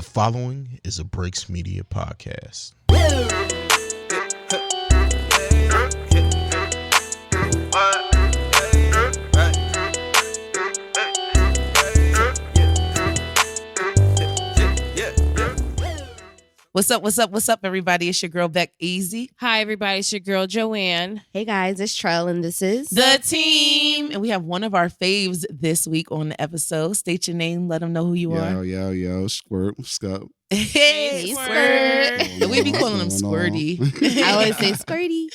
The following is a Breaks Media podcast. What's up, everybody? It's your girl, Beck Easy. Hi, everybody. It's your girl, Joanne. Hey, guys. It's Trell, and this is ThaTeam. And we have one of our faves this week on the episode. State your name. Let them know who you are. Yo. Squirt. What's up? Hey, Squirt. We be calling him Squirty. I always say Squirty.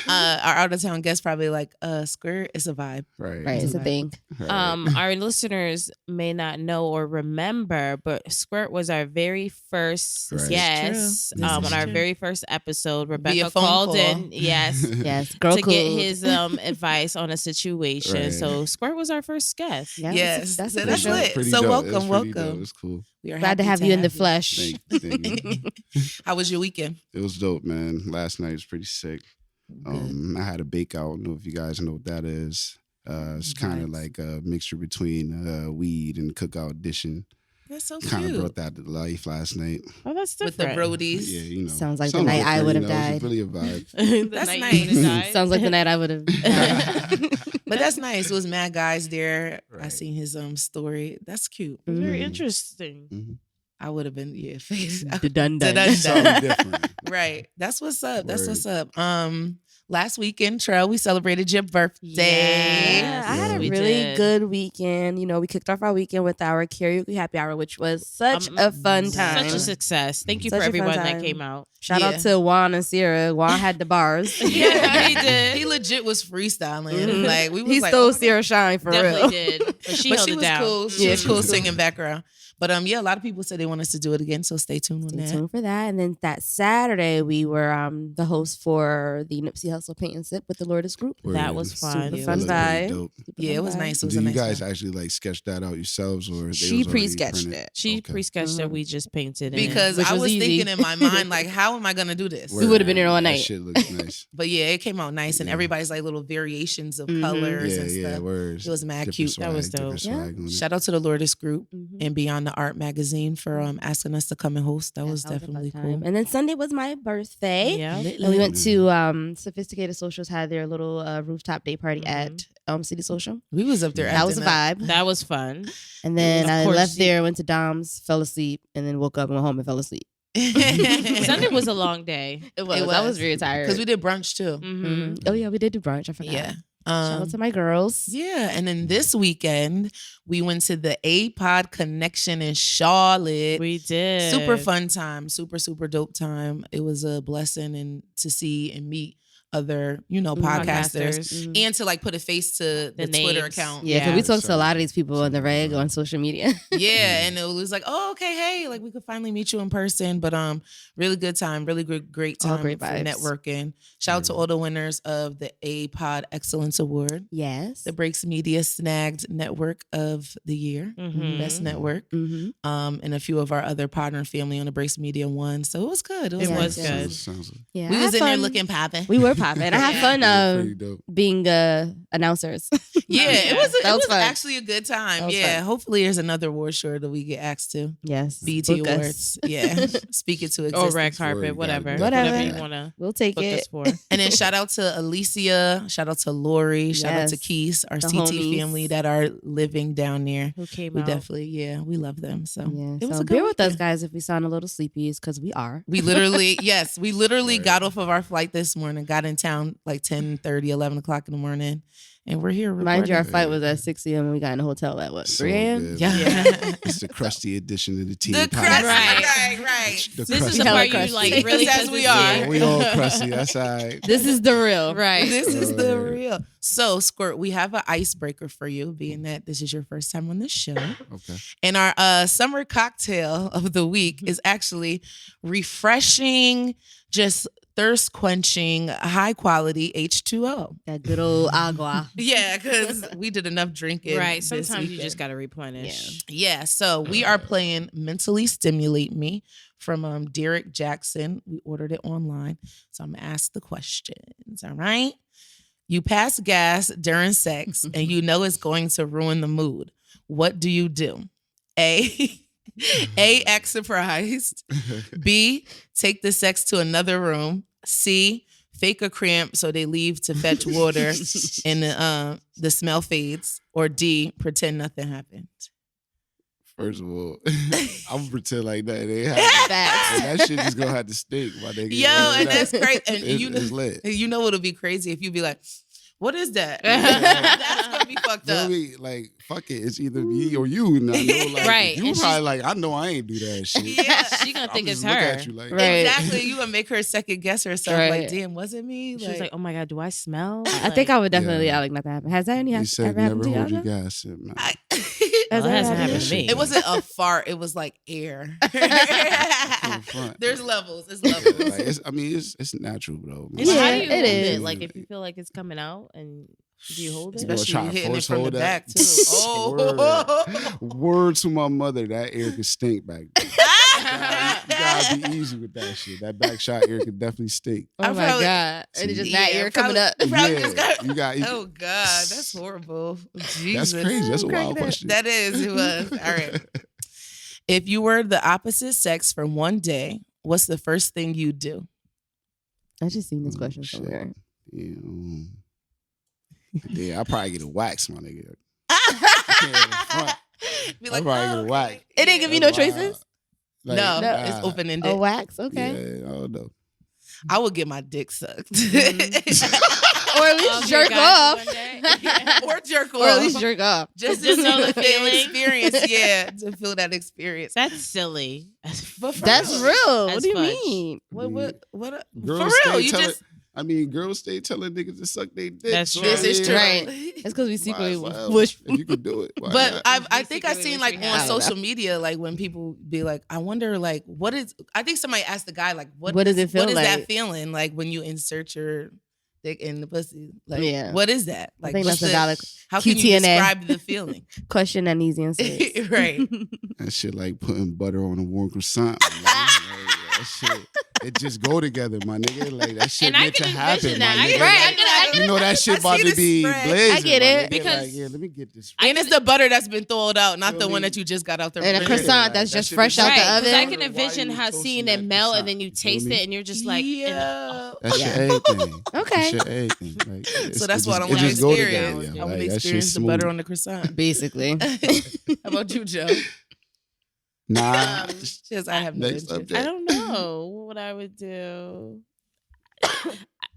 Our out-of-town guest probably like, Squirt, it's a vibe. Right. It's a thing. Right. Our listeners may not know or remember, but Squirt was our very first Right. guest. This is On our true. very first episode, Via Rebecca phone called call. in. Yes. Yes. Girl to cool. get his advice on a situation. Right. So Squirt was our first guest. Yeah, Yes. That's So a that's good show. lit. Pretty So dope. It was welcome. pretty dope. It was cool. We are Glad to happy have you in the flesh. Thank you. How was your weekend? It was dope, man. Last night was pretty sick. I had a bake out. I don't know if you guys know what that is. It's kind of Nice. like a mixture between weed and cookout edition. That's so Kind of cute. brought that to life last night. Oh, that's With the different. Brodies. Yeah, you know. Sounds like the something night I different, would have you know, died. It's really a vibe. The That's night nice. you would've died. Sounds like the night I would have. But that's nice. It was mad guys there. I Right. seen his story. That's cute. Very Mhm. interesting. Mhm. I would have been face. Done. Dun-dun-dun. Something different. Right. That's what's up. That's Word. what's up. Last weekend, Trell, we celebrated your birthday. Yes. I had a We really did. good weekend. You know, we kicked off our weekend with our karaoke happy hour, which was such a fun time. Such a success. Thank you Such for a fun everyone time. that came out. Shout out Yeah. to Juan and Sierra. Juan had the bars. Yeah, he did. He legit was freestyling. Mhm. Like we was He like, stole oh my Sierra Shine for Definitely real. did. But she but held she it was down. cool. She Yeah, was she cool was cool. singing background. But yeah, a lot of people said they want us to do it again. So stay tuned on Stay that. tuned for that. And then that Saturday, we were the host for the Nipsey Hussle Paint and Sip with the Lourdes group. That Word. was fun. Super Yeah, fun it was pretty vibe. dope. Yeah, it was nice. It was Do a you nice guys time. actually like sketch that out yourselves, or they She was already pre-sketched printed? it. She Okay. pre-sketched it. We just painted it. Because Which I was was easy. thinking in my mind, like, how am I gonna do this? We would've been here all That night. shit looks nice. But yeah, it came out nice, and Yeah. everybody's like little variations of Mhm. colors Yeah, and yeah, stuff. words. It was mad Different cute. That was swag, different dope. swag on it. Shout out to the Lourdes group Mhm. and Beyond the Art magazine for asking us to come and host. That was a fun definitely time. cool. And then Sunday was my birthday. Yeah. And we went to Sophisticated Socials, had their little rooftop day party at City Social. We was up there. That was a acting up. vibe. That was fun. And then Of I course, left there, went to Dom's, fell asleep, and then woke up and went home and fell asleep. Sunday was a long day. It was. I was very tired. because we did brunch too. Mhm. Oh yeah, we did do brunch. I forgot. Yeah. Shout out to my girls. Yeah, and then this weekend we went to the A-Pod Connection in Charlotte. We did. Super fun time, super dope time. It was a blessing and to see and meet other, podcasters. Mhm. And to like put a face to the Twitter names. account. Yeah, because Yeah. we talked to a lot of these people on the reg on social media. Yeah, and it was like, oh, okay, hey, like we could finally meet you in person. But really good time, really great All time great for vibes. networking. Shout out to all the winners of the A-Pod Excellence Award, Yes. the Breaks Media Snagged Network of the Year, Mhm. Best Network, Mm-hmm. and a few of our other partner family on the Breaks Media one. So it was good. It was, It nice. was good. Sounds Yeah, We I was had in there fun. looking popping. We were popping. I had fun pretty dope. being announcers. Yeah, it was. That It was was fun. actually a good time. That was Yeah, fun. hopefully there's another award show that we get asked to. Yes. BT Book us. Awards. Yeah, speak it to Or existence. red carpet, Word, whatever. gotta Whatever. you want to We'll take book it. us for. And then shout out to Alicia, shout out to Lori, shout out to Yes. Keith, our The CT homies. family that are living down there. Who came We out. definitely, we love them. So Yeah. it was So a good bear with us, weekend. guys, if we sound a little sleepy, it's because we are. We literally, we literally Right. got off of our flight this morning, got in town like 10:30, 11 o'clock in the morning, and we're here Mind you, our recording. flight was at 6 a.m. and we got in the hotel at what, So 3 a.m.? good. Yeah. It's the crusty edition of the team. The podcast. crusty, Right. right. The This is crusty. the Hella part you crusty. like really As says we it's are. you. We all crusty. That's all right. This is the real. Right. This is the Word. real. So, Squirt, we have an icebreaker for you, being that this is your first time on the show. Okay. And our summer cocktail of the week is actually refreshing, just thirst quenching, high quality H2O. That good old agua. Yeah, because we did enough drinking. Right. this Sometimes you weekend. just got to replenish. Yeah, so we are playing Mentally Stimulate Me from Derek Jackson. We ordered it online. So I'm going to ask the questions, all right? You pass gas during sex and you know it's going to ruin the mood. What do you do? A, A, act surprised. B, take the sex to another room. C, fake a cramp so they leave to fetch water and the smell fades. Or D, pretend nothing happened. First of all, I'm gonna pretend like that it ain't happening. And that shit is gonna have to stink, my nigga. Yo, and that's crazy. And It's lit. you know what'll be crazy if you be like, what is that? That's gonna be fucked up. Really, like, fuck it. It's either me or you. And I know, like, Right. you And probably like, I know I ain't do that shit. Yeah. She gonna think I'll it's just look her. at you like, Right. Exactly. You gonna make her second guess herself. Right. Like, damn, was it me? She was like, "Oh my god, do I smell?" I think I would definitely Yeah. like not to happen. Has that He said, ever happened never to hold y'all? your gas in, man. I, Well, it hasn't happened happened to me. it wasn't a fart. It was like air. Front. There's levels. It's levels. Like, it's natural, though. It's Yeah, how do you it hold is. it? Like if you feel like it's coming out, and do you hold it? Especially- Especially try you to hitting it force from the hold back that. too. Oh, Word to my mother, that air could stink back then. You gotta be easy with that shit. That back shot air could definitely stink. Oh I my probably- god! And it's just that ear coming probably- up. Probably Yeah, just got- you got- Oh God, that's horrible. Jesus. That's crazy. That's a wild Crack question. That is. It was. All right. If you were the opposite sex for one day, what's the first thing you do? I just seen this Oh, question shit. somewhere. Yeah, yeah, I probably get a wax, my nigga. Be I probably get a whack. okay. It didn't give you no choices. No, nah. it's open ended. A wax, okay. Yeah, I don't know. I would get my dick sucked. Or at least Your jerk guys off. one day? or jerk off. Or at least jerk off. just to Just know know the the feeling. experience. Yeah, to feel that experience. That's silly. But for That's real. real. What That's do you fudge. mean? What Girls for real? stay You telling- just I mean, girls stay telling niggas to suck their dick. That's so true. this is yeah, true. Right. It's because we secretly might as well. wish. If you could do it. why But not? I We think I secretly seen wish like we on had. social media, like when people be like, I wonder like what is I think somebody asked the guy like What does it feel what is that like? feeling like when you insert your dick in the pussy? Like Yeah. what is that? I Like think what's that's a the- valid how can you QTNA. describe the feeling? question that needs answers. Right. That shit like putting butter on a warm croissant. man. Like, that shit, it just go together, my nigga. Like that shit And I meant to can happen, envision my that. I nigga. can- Right, Like, I you know that I shit about see to the be spread. blazing. I get my it. nigga. Because- Like, yeah, let me get this. And it's the butter that's been thrown out, not the Feel one me? that you just got out the And a fridge. croissant that's That just shit fresh is out Right, the 'cause oven. I can Why envision you how toasting seeing that it melt, croissant? and then you You feel taste me? it, and you're just like, Yeah. That's your Yeah. everything. Okay. That's your everything. Like, So that's what I it want to just go experience. together, I yo. want Like, to that experience shit's the butter smooth. on the croissant. Basically. How about you, Joe? Nah. Just I have no Next interest. I don't know what I would do.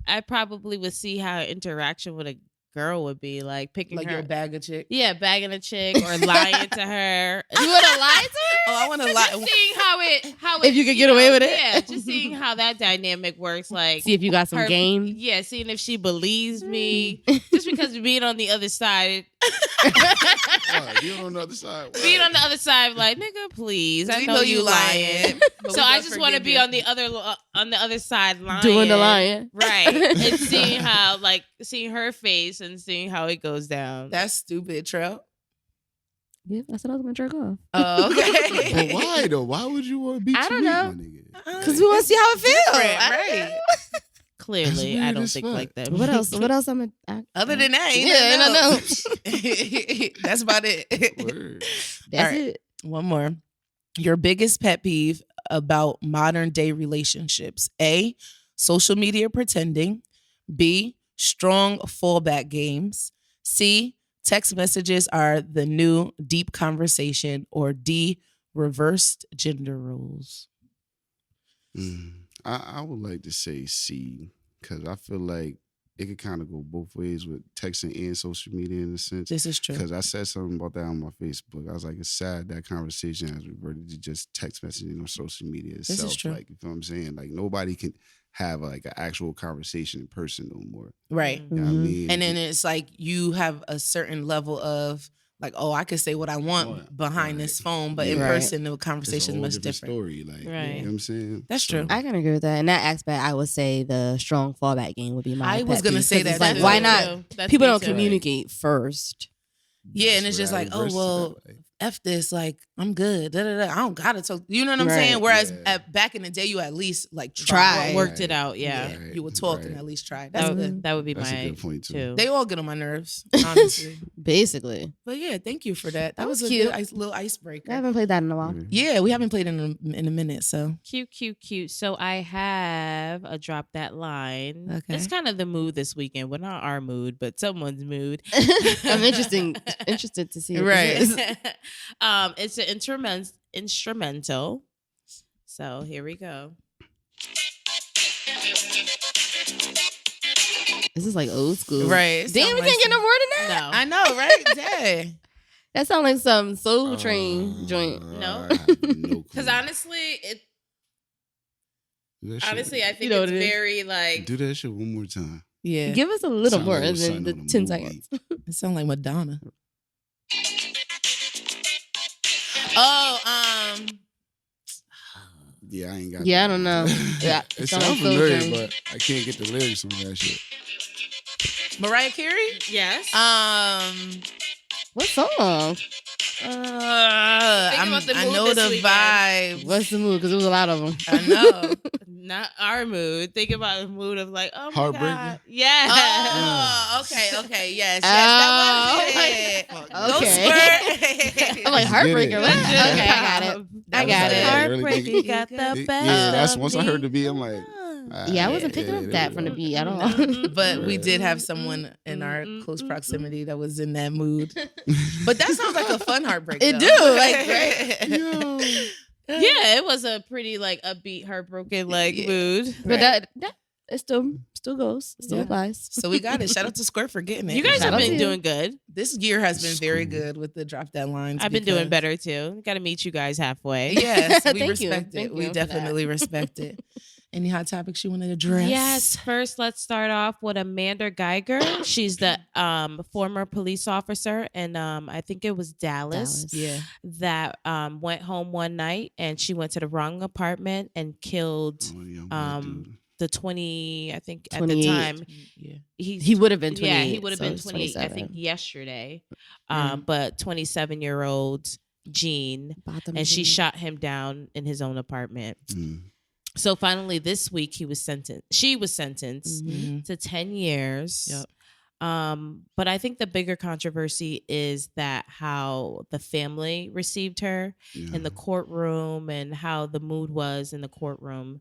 I probably would see how interaction with a girl would be, like picking Like her. your bag of chick. Yeah, bagging a chick or lying to her. You would have lied to her? Oh, I want to Just lie. seeing how it If you could get away with it? Yeah, just seeing how that dynamic works. Like See if you got some her- game. Yeah, seeing if she believes me. Just because being on the other side, What? You on the other side. What? being on the other side, like nigga, please. I We know you lying. but So we I gonna just want to forgive be you. on the other side lying, Doing the lying. right? And seeing how, like, seeing her face and seeing how it goes down. That's stupid, Trell. Yeah, that's what I was going to jerk off. Oh, okay. But why though? Why would you want to beat I your don't meat, know. my nigga? Because we want to see how it feels. Different, I don't right. know. Clearly, That's I weird don't as think fuck. like that. What else? What else? I'm a, Other than that, ain't Yeah, nothing no, else. That's about it. Word. That's All right. it. One more. Your biggest pet peeve about modern day relationships. A, social media pretending. B, strong fallback games. C, text messages are the new deep conversation. Or D, reversed gender roles. I would like to say C, because I feel like it could kind of go both ways with texting and social media in a sense. This is true. Because I said something about that on my Facebook. I was like, it's sad that conversation has reverted to just text messaging on social media is itself. true. Like, you feel what I'm saying? Like, nobody can have like an actual conversation in person no more. Right. You know what I Mhm. mean? And then it's like you have a certain level of like, oh, I could say what I want Right. behind Right. this phone, but in Yeah. person the It's a conversation whole is much different. story. Like, Right. you know what I'm saying? That's true. I can agree with that. In that aspect, I would say the strong fallback game would be my I was pet gonna peeve, say 'cause it's that like, too. why not? That's People me don't too. communicate first. Yeah, and That's it's just where I like, oh, reversed it well, that way. F this, like, I'm good. Da, da, da. I don't gotta talk. You know what I'm Right. saying? Whereas Yeah. back in the day, you at least like Try. Worked it out. Yeah. Right, you would talk right. and at least try. That's That, good. that would be That's a my good point, too. too. They all get on my nerves, honestly. Basically. But yeah, thank you for that. That That was was a cute. good little icebreaker. I haven't played that in a while. Yeah, we haven't played in a minute, so Cute. So I have a drop that line. Okay. It's kind of the mood this weekend. Well, not our mood, but someone's mood. I'm interested to see what Right. this is. It's an instrumental. So here we go. This is like old school. right. Damn, we can't get no more than that. No. I know, right? Dang. That sounds like some Soul Train joint. No. I have no Because clue. honestly, Do that shit- I think know it's what it is. very like. do that shit one more time. Yeah, Give us a little Sound more like it was than something the on a 10 movie. seconds. it sounds like Madonna. Oh, Yeah, I ain't got. Yeah, I that. don't know. Yeah, it it sounds sounds so familiar, strange. but I can't get the lyrics on that shit. Mariah Carey. Yes. What song? I about the mood know this the weekend. vibe. What's the mood? Because there was a lot of them. I know. Not our mood. Think about the mood of like, oh my Heartbreaker? God. Yeah. Oh, okay, yes, Oh, that was it. Go okay. Spur. I'm like, Let's get Heartbreaker. it. What? Okay, I got it. I got was it. like- really Heartbreaker think- got the best. Yeah, that's of once I me. heard the beat, I'm like, Yeah, I wasn't picking up that from the beat at all. But we did have someone in our close proximity that was in that mood. But that sounds like a fun heartbreak. It though. do, like, right? Yeah, it was a pretty like upbeat, heartbroken like Yeah. mood. But that it still goes. It still Yeah. applies. So we got it. Shout out to Squirt for getting it. You guys Shout have out been to you. doing good. This year has been very School. good with the drop that lines. I've been doing because- better too. Got to meet you guys halfway. Yes, we Thank you. respect Thank it. you We for that. definitely respect it. Any hot topics you want to address? Yes. First, let's start off with Amanda Geiger. She's the former police officer, and I think it was Dallas. Yeah. That went home one night and she went to the wrong apartment and killed Oh, young black Um, dude. the 20. I think at the 28. time Yeah. He would have been 28. Yeah, he would have so been it's 28. I think 27. yesterday. Mm. But 27-year-old Jean, Bottom and she Jean. shot him down in his own apartment. Mm. So finally, this week she was sentenced Mhm. to 10 years. Yep. But I think the bigger controversy is that how the family received her Yeah. in the courtroom and how the mood was in the courtroom.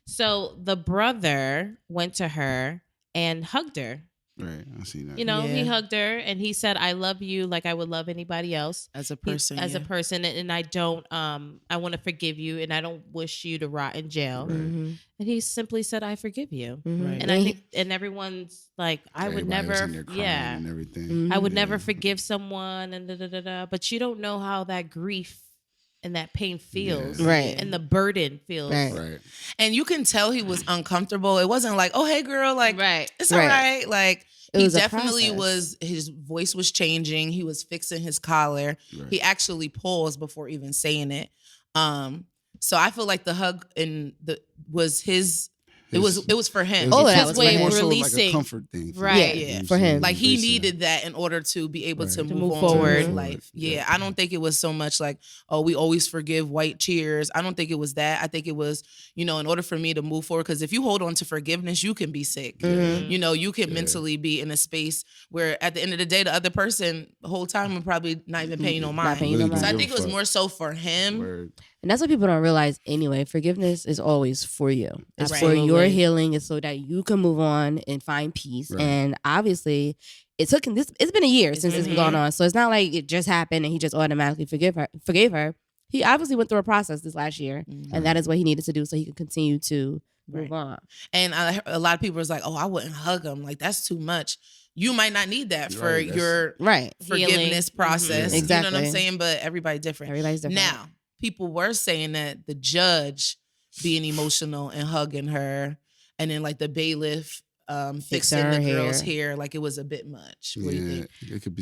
So the brother went to her and hugged her. Right, I see that. You know, he Yeah. hugged her and he said, "I love you like I would love anybody else." As a He- person. as a yeah. person, and I don't I want to forgive you and I don't wish you to rot in jail. Right. Mhm. And he simply said, "I forgive you." Mhm. Right. And I think and everyone's like, I would Everybody was never in there crying yeah. and everything. Mhm. I would Yeah. never forgive someone and da da da da, but you don't know how that grief and that pain feels. Yeah. Right. And the burden feels. Right. Right. And you can tell he was uncomfortable. It wasn't like, oh, hey, girl, like, Right. it's Right. all right. Like, It he was a definitely process. was, his voice was changing. He was fixing his collar. Right. He actually paused before even saying it. So I feel like the hug was his. It was for him. Oh, a that com- was like for him. more so like a Releasing. comfort thing. Right. Yeah, You know what I'm for him. saying? Like he Basically. needed that in order to be able to Right. move move on forward. with life. Yeah, I don't think it was so much like, oh, we always forgive white cheers. I don't think it was that. I think it was, in order for me to move forward, because if you hold on to forgiveness, you can be sick. Mhm. You can Yeah. mentally be in a space where at the end of the day, the other person the whole time would probably not even pay you no mind. paying you no Really So mind. I don't think it give a was fuck. more so for him. Word. And that's what people don't realize anyway. Forgiveness is always for you. It's for Absolutely. your healing. It's so that you can move on and find peace. Right. And obviously, it's been a year since it's been going on. So it's not like it just happened and he just automatically forgave her. He obviously went through a process this last year, and that is what he needed to do so he could continue to move on. And a lot of people was like, oh, I wouldn't hug him. Like, that's too much. You might not need that for Right, that's- your Right. forgiveness Healing. process. Mhm. You know what I'm Exactly. saying? But everybody's different. Everybody's different. Now, people were saying that the judge being emotional and hugging her, and then like the bailiff fixing her the girl's hair. hair, like it was a bit much. What do you Yeah, think? it could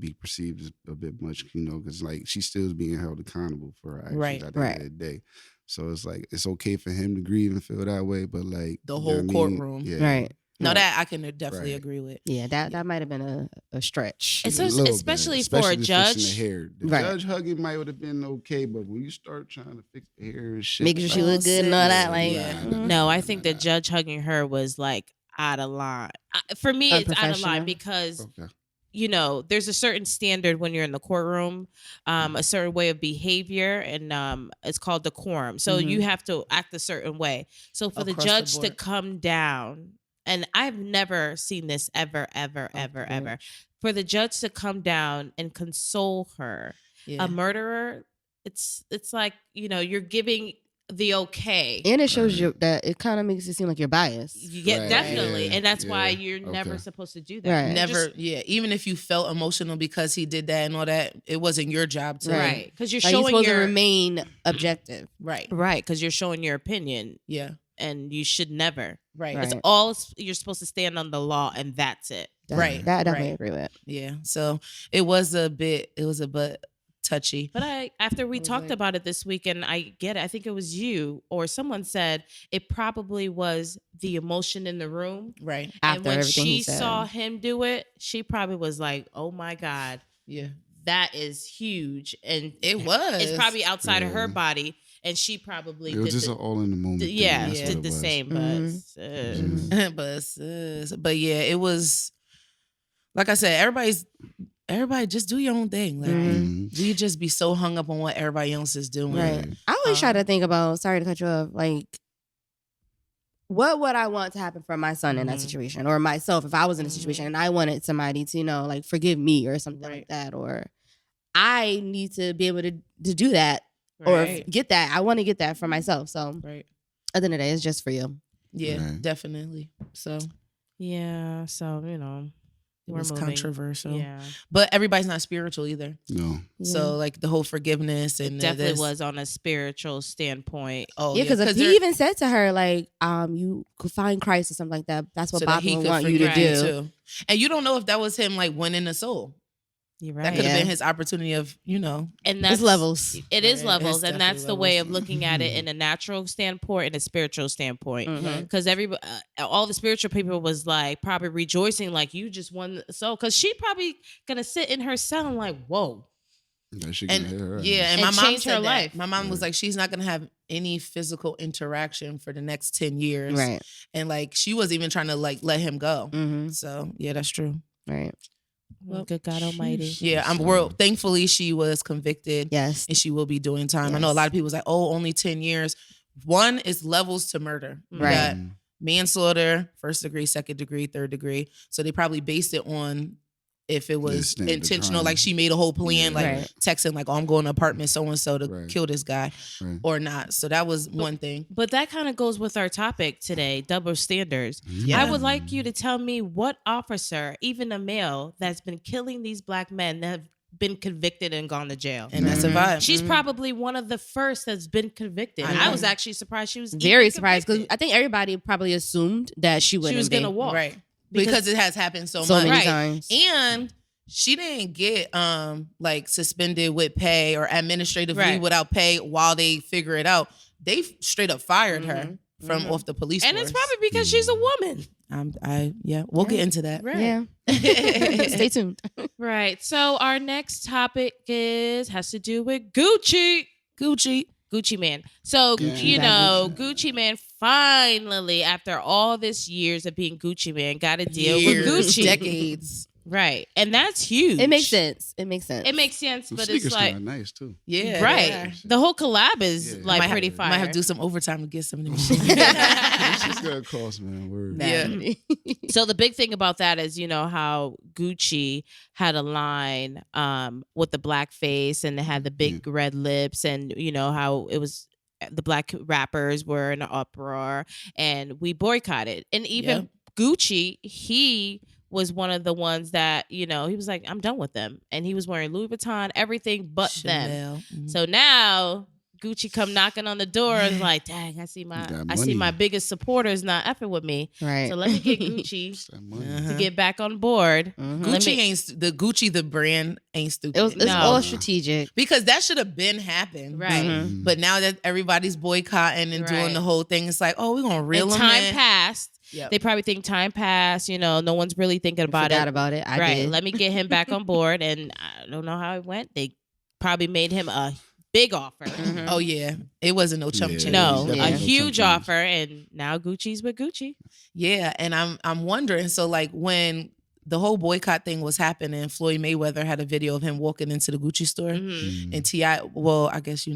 be perceived as a bit much, because like she still is being held accountable for her actions Right. at the end of the day. So it's like it's okay for him to grieve and feel that way, but like The you know whole what I mean? courtroom. Yeah. Right. No, Right. that I can definitely Right. agree with. Yeah, that might have been a stretch. It's A little especially bad. for a Especially the fixing judge. The hair. The Right. judge hugging might would have been okay, but when you start trying to fix the hair and shit, Making sure she Oh, look good and all that. Like, yeah. No, I think the judge hugging her was like out of line. For me, it's out of line Unprofessional. because Okay. there's a certain standard when you're in the courtroom, a certain way of behavior, and it's called decorum. So Mhm. you have to act a certain way. So for the Across the judge to board. come down, and I've never seen this ever. For the judge to come down and console her, Yeah. a murderer, it's like, you're giving the okay. and it shows Right. you that it kind of makes it seem like you're biased. Yeah, Right. definitely. Yeah. And that's why Yeah. you're never Okay. supposed to do that. Right. You Never, just- yeah. Even if you felt emotional because he did that and all that, it wasn't your job to. right. Because you're Like, you're showing supposed your to remain objective. Right. right. Because you're showing your opinion, Yeah. and you should never. Right. Right. It's all you're supposed to stand on the law, and that's it. Right. That I definitely Right. agree with. Yeah. So it was a bit touchy. But after we I was talked like- about it this week, and I get it. I think it was you or someone said it probably was the emotion in the room. Right. And After when everything he she said. saw him do it, she probably was like, "Oh my God, Yeah. that is huge," and It was. it's probably outside of her Yeah. body, and she probably It was did just an all in the moment. thing. yeah, That's what did it the was. same. Mhm. But but yeah, it was like I said, everybody just do your own thing. Like Mhm. we just be so hung up on what everybody else is doing. Right. I always try Um, to think about, sorry to cut you off, like, what would I want to happen for my son in that Mhm. situation, or myself if I was in a situation and I wanted somebody to, like, forgive me or something Right. like that, or I need to be able to do that or Right. get that. I want to get that for myself. So Right. at the end of the day, it's just for you. Yeah, Right. definitely. So yeah, so it we're was moving. controversial. Yeah, But everybody's not spiritual either. No. So like the whole forgiveness and definitely this- was on a spiritual standpoint. Oh Yeah, because because he even said to her, like, you could find Christ or something like that. That's what so that Bob he would could want you to forgive you do. too. And you don't know if that was him like winning a soul. You're That right, could have Yeah. been his opportunity of, and that's It's levels. It is Right. levels, It's and that's definitely the way of levels. looking at it in a natural standpoint and a spiritual standpoint. Mhm. Because everybody, all the spiritual people was like probably rejoicing, like you just won the soul. Because she probably gonna sit in her cell and like, whoa, That shit And gonna hit her yeah, ass. and And my mom change said her that. life. My mom was Right. like, she's not gonna have any physical interaction for the next 10 years. Right. And like she was even trying to like let him go. Mm-hmm. So yeah, that's true. Right. Well, good God Almighty. sheesh. Yeah, thankfully she was convicted Yes. and she will be doing time. I know a Yes. lot of people was like, oh, only 10 years. One is levels to murder. You Right. got Mm. manslaughter, first degree, second degree, third degree. So they probably based it on if it was extent of the intentional, crime. like she made a whole plan, Yeah. like Right. texting, like, oh, I'm going to apartment so and so to Right. kill this guy Right. or not. So that was one thing. But that kind of goes with our topic today, double standards. Yeah. I would like you to tell me what officer, even a male, that's been killing these black men that have been convicted and gone to jail. And that's a Mhm. vibe. She's probably one of the first that's been convicted. I And I know. was actually surprised she was Very even surprised because convicted. I think everybody probably assumed that she wouldn't she was be. gonna walk. right. Because it has happened so, so much. many Right. times. And she didn't get like suspended with pay or administratively Right. without pay while they figure it out. They straight up fired her Mhm. from Mhm. off the police And force. it's probably because she's a woman. We'll get into that. Right. Yeah. Stay tuned. Right. So our next topic has to do with Gucci. Gucci Man. So, Gucci. Gucci Man finally, after all this years of being Gucci Man, got a deal Years, with Gucci. decades. Right. And that's huge. It makes sense. It makes sense. It makes sense, Them but sneakers it's like, kinda nice too. Yeah, right. yeah. The whole collab is Yeah. like Might pretty have, fire. Might have to do some overtime to get some of them. It's gonna cost, man. Word. Yeah. So the big thing about that is, how Gucci had a line with the black face and they had the big red lips, and how it was the black rappers were in an uproar and we boycotted. And even Gucci, he was one of the ones that, he was like, I'm done with them. And he was wearing Louis Vuitton, everything but them. Chanel. Mhm. So now Gucci come knocking on the door and is like, dang, I see got my money. biggest supporters not effing with me. Right. So let me get Gucci It's that money. Uh-huh. to get back on board. Mhm. Let Gucci me- ain't the brand ain't stupid. It's No. all strategic. because that should have been happened. Right. Mhm. But now that everybody's boycotting and Right. doing the whole thing, it's like, oh, we're gonna reel And them time in. passed. Yep. They probably think time passed. No one's really thinking about Forgot it. about it. I Right. did. Let me get him back on board. And I don't know how it went. They probably made him a big offer. Mhm. Oh yeah, it wasn't no chump change. No, Yeah. a No huge chump change. offer. And now Gucci's with Gucci. Yeah, and I'm wondering. So like when the whole boycott thing was happening, Floyd Mayweather had a video of him walking into the Gucci store, Mhm. and T.I. Well, I guess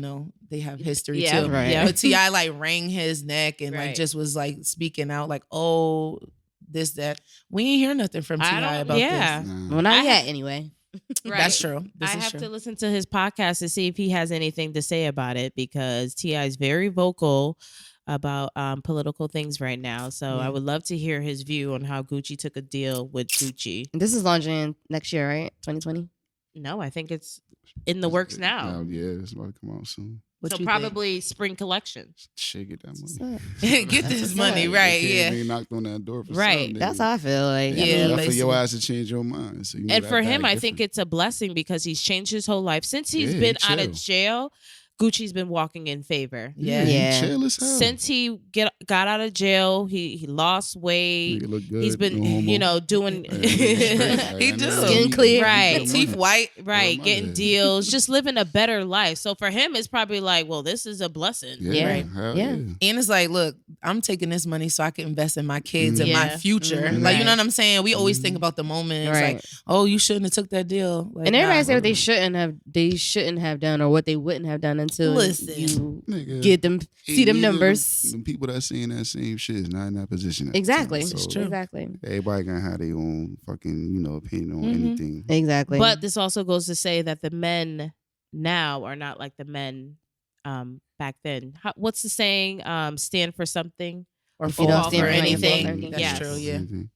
they have history Yeah, too. right. Yeah. But T.I. like wrang his neck and Right. like just was like speaking out like, oh, this that. We ain't hear nothing from I T.I. don't- about yeah. this. Nah. Well, not I- yet, anyway. Right. That's true. This I is have true. to listen to his podcast to see if he has anything to say about it because T.I. is very vocal about political things right now. So Yeah. I would love to hear his view on how Gucci took a deal with Gucci. This is launching next year, right? 2020. No, I think it's in the works now. Yeah, it's about to come out soon. What So you probably spring collection. Shit, get that What's money. up? think? Get this What's money, up? right? They Yeah. They knocked on that door for Right. something. That's how I feel. Like, Yeah, I mean, That's for basically. your ass to change your mind. So you know And that for him, bag I think different. it's a blessing because he's changed his whole life. Since he's Yeah, been he out of chill. jail, Gucci's been walking in favor. Yeah. Yeah. He chill as hell. Since he got out of jail, he lost weight. Nigga look good. He's been, no homo. doing He do. Skin clear. Right. Teeth white. right, my getting bad. deals, just living a better life. So for him, it's probably like, well, this is a blessing. Yeah, Yeah. hell Yeah. yeah. And it's like, look, I'm taking this money so I can invest in my kids and my Yeah. future. Mhm. Like, you know Right. what I'm saying? We always think about the moment. It's Right. like, oh, you shouldn't have took that deal. Like, And everybody nah. say what they shouldn't have done or what they wouldn't have done until Listen. you Nigga, get them, see them neither of numbers. Them people that saying that same shit is not in that position. at the Exactly. time. It's So true. Exactly. everybody gonna have their own fucking, opinion on Mhm. anything. Exactly. But this also goes to say that the men now are not like the men back then. What's the saying? Stand for something. Or If you don't fall stand for for anything, anything. fall for anything. That's Yes. true, yeah. Anything.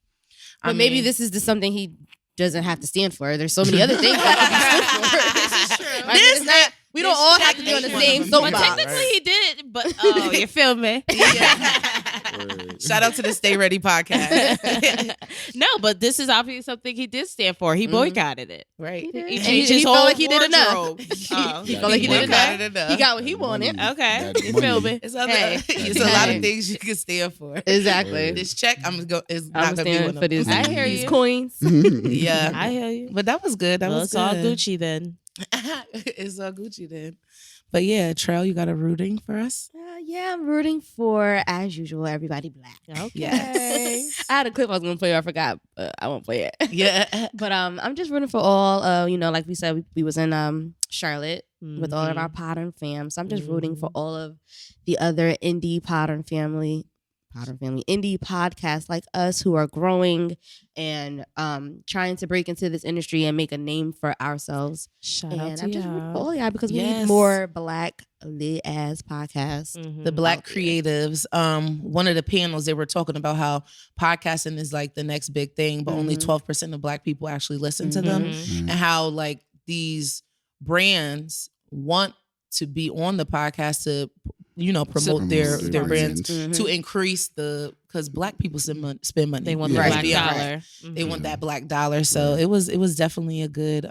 But maybe this is just something he doesn't have to stand for. There's so many other things that could be stood for. This is true. I mean, it's not. We don't all have to be on the technically same one of them. But soapbox. technically he did it. But oh, you feel me? Word. Shout out to the Stay Ready podcast. No, but this is obviously something he did stand for. He Mhm. boycotted it. Right. He did. He And changed he his felt whole like he did enough. wardrobe. He Oh. felt like he did got enough. He got what he wanted. Money. Okay. That You feel money. me? It's, other, Hey. it's a lot Hey. of things you can stand for. Exactly. Word. This check, is I'm not going to be standing one for of this. them. I hear these you. coins. Yeah. I hear you. But that was good. That Well, was it's good. all Gucci then. It's all Gucci then. But yeah, Trell, you got a rooting for us? Yeah, I'm rooting for, as usual, everybody black. Okay. Yes. I had a clip I was gonna play. I forgot. But I won't play it. Yeah. But I'm just rooting for all. Like we said, we was in Charlotte with all of our Pattern fam. So I'm just rooting for all of the other indie Pattern family, indie podcasts like us who are growing and trying to break into this industry and make a name for ourselves. Shout And out to I'm just rooting for y'all. all y'all because we Yes. need more black lit ass podcasts. Mhm. The Black out there. creatives. One of the panels they were talking about how podcasting is like the next big thing, but only Mhm. 12% of Black people actually listen to them, Mhm. and how like these brands want to be on the podcast to promote their brands Mhm. to increase because Black people spend money. They want Yeah. the black Let's be honest. dollar. They Mhm. want that black dollar. So it was definitely a good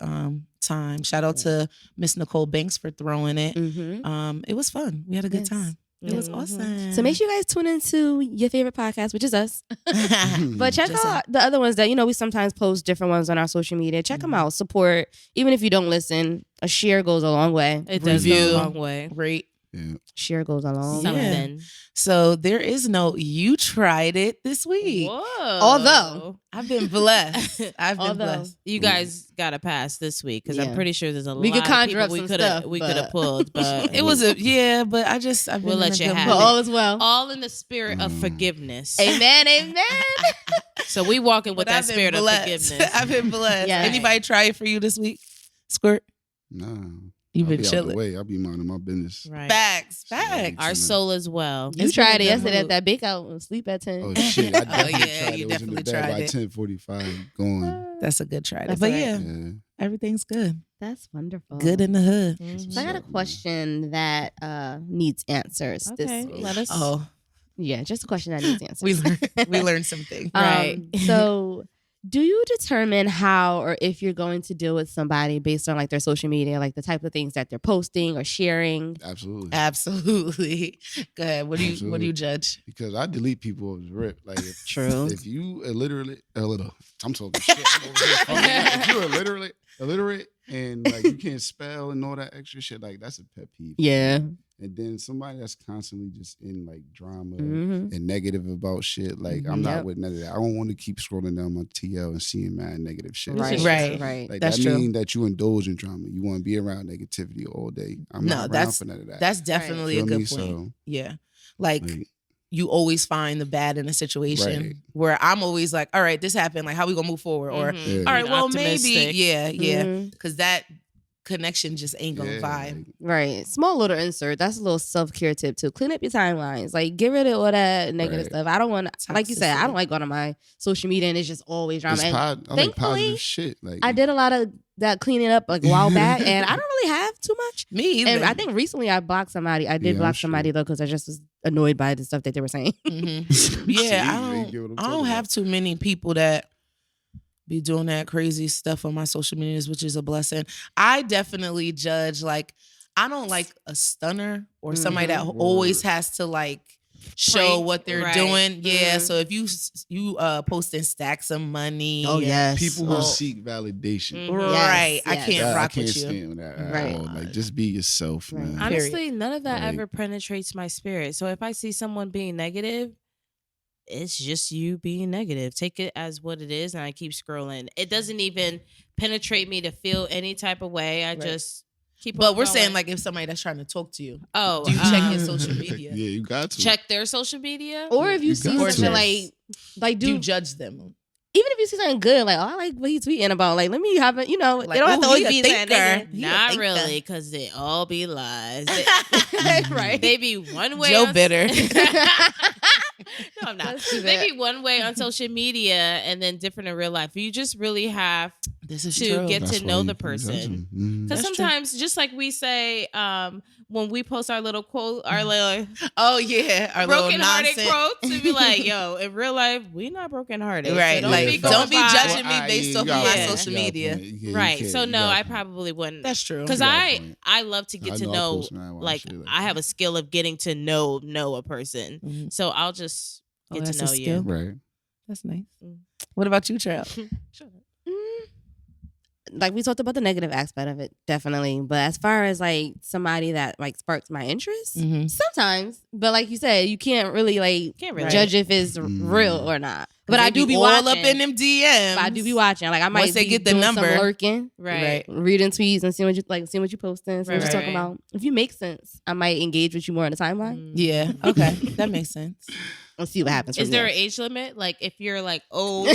time. Shout out to Miss Nicole Banks for throwing it. Mhm. It was fun. We had a good Yes. time. It was Mhm. awesome. So make sure you guys tune into your favorite podcast, which is us. But check Just out the other ones that, we sometimes post different ones on our social media. Check them Mhm. out. Support. Even if you don't listen, a share goes a long way. It does go Review. a long way. Great. Yeah. Share goes a long way. Something. So there is no you tried it this week. Whoa. Although- I've been blessed. I've been Although- blessed. You guys got to pass this week because Yeah. I'm pretty sure there's a We lot could of conjure people up some stuff, we could have but- pulled, but It was but I've been We'll in let a you good have But mood. it. all is well. all in the spirit of forgiveness. Amen. Amen. So we walking with But that I've been spirit of blessed. forgiveness. I've been blessed. Yeah. Anybody try it for you this week? Squirt? Nah. You've I'll been be out the chilling. way. I'll be minding my business. Right. Facts. Our soul as well. You It's been tried a it good yesterday mood. at that bake out and sleep at 10. Oh shit! I definitely yeah, tried you it. Was in definitely the bed tried by it. 10:45. Going. That's a good try. That's But all right. yeah, Yeah. everything's good. That's wonderful. Good in the hood. Mhm. So I got a question that needs answers Okay, this week. let us. Oh, Yeah, just a question that needs answers. we learned some things. Right. So Do you determine how or if you're going to deal with somebody based on like their social media, like the type of things that they're posting or sharing? Absolutely. Go ahead. What do you judge? Because I delete people as rip. Like True. If you illiterate, I'm talking shit. If you're illiterate and like you can't spell and all that extra shit, like that's a pet peeve. Yeah. And then somebody that's constantly just in like drama and negative about shit. Like I'm not with none of that. I don't want to keep scrolling down my TL and seeing mad negative shit. Right. Like that's that true. mean that you indulge in drama. You want to be around negativity all day. I'm not around for none of that. That's definitely a good point. So, yeah. Like you always find the bad in a situation where I'm always like, all right, this happened. Like, how we gonna move forward? Or, all right, well, maybe, because that connection just ain't gonna vibe. Right. Small little insert. That's a little self-care tip too. Clean up your timelines. Like, get rid of all that negative stuff. I don't want to, like you said, I don't like going on my social media and it's just always drama. I like positive shit. Like I did a lot of that cleaning up like a while back and I don't really have too much. Me either. And I think recently I blocked somebody. I did block somebody though because I just was annoyed by the stuff that they were saying. I don't have too many people that be doing that crazy stuff on my social medias, which is a blessing. I definitely judge, like, I don't like a stunner or somebody that always has to like show what they're doing. Yeah. So if you posting stacks of money. Oh yes. People who seek validation. Right. Yes, I can't rock with you. Stand that at all. Like just be yourself, man. Honestly, none of that ever penetrates my spirit. So if I see someone being negative, it's just you being negative. Take it as what it is, and I keep scrolling. It doesn't even penetrate me to feel any type of way. I just keep. But we're saying like if somebody that's trying to talk to you, do you check your social media? Yeah, you got to check their social media, or if you see something like do you judge them? Even if you see something good, like, oh, I like what he's tweeting about. Like, let me have it, like, they don't have to always be that. Not really, because they all be lies. Right. They be one way. Joe bitter. No, I'm not. Maybe one way on social media and then different in real life. You just really have to get to know the person. Because sometimes, just like we say, when we post our little quote, our little our broken-hearted quotes, we be like, yo, in real life, we not broken-hearted. Right. So don't be judging me based off my social media. Right. So no, I probably wouldn't. That's true. Because I love to get to know, like, I have a skill of getting to know a person. So I'll just get to know you. Right. That's nice. What about you, Charles? Like we talked about the negative aspect of it, definitely. But as far as like somebody that like sparks my interest, sometimes. But like you said, you can't really judge if it's real or not. But I do be watching. All up in them DMs. But I do be watching. Like I might once they get the doing number, some lurking, right? Reading tweets and seeing what you posting, seeing what you're talking about. If you make sense, I might engage with you more on the timeline. Yeah. Okay, that makes sense. Let's see what happens. Is there an age limit? Like if you're like old.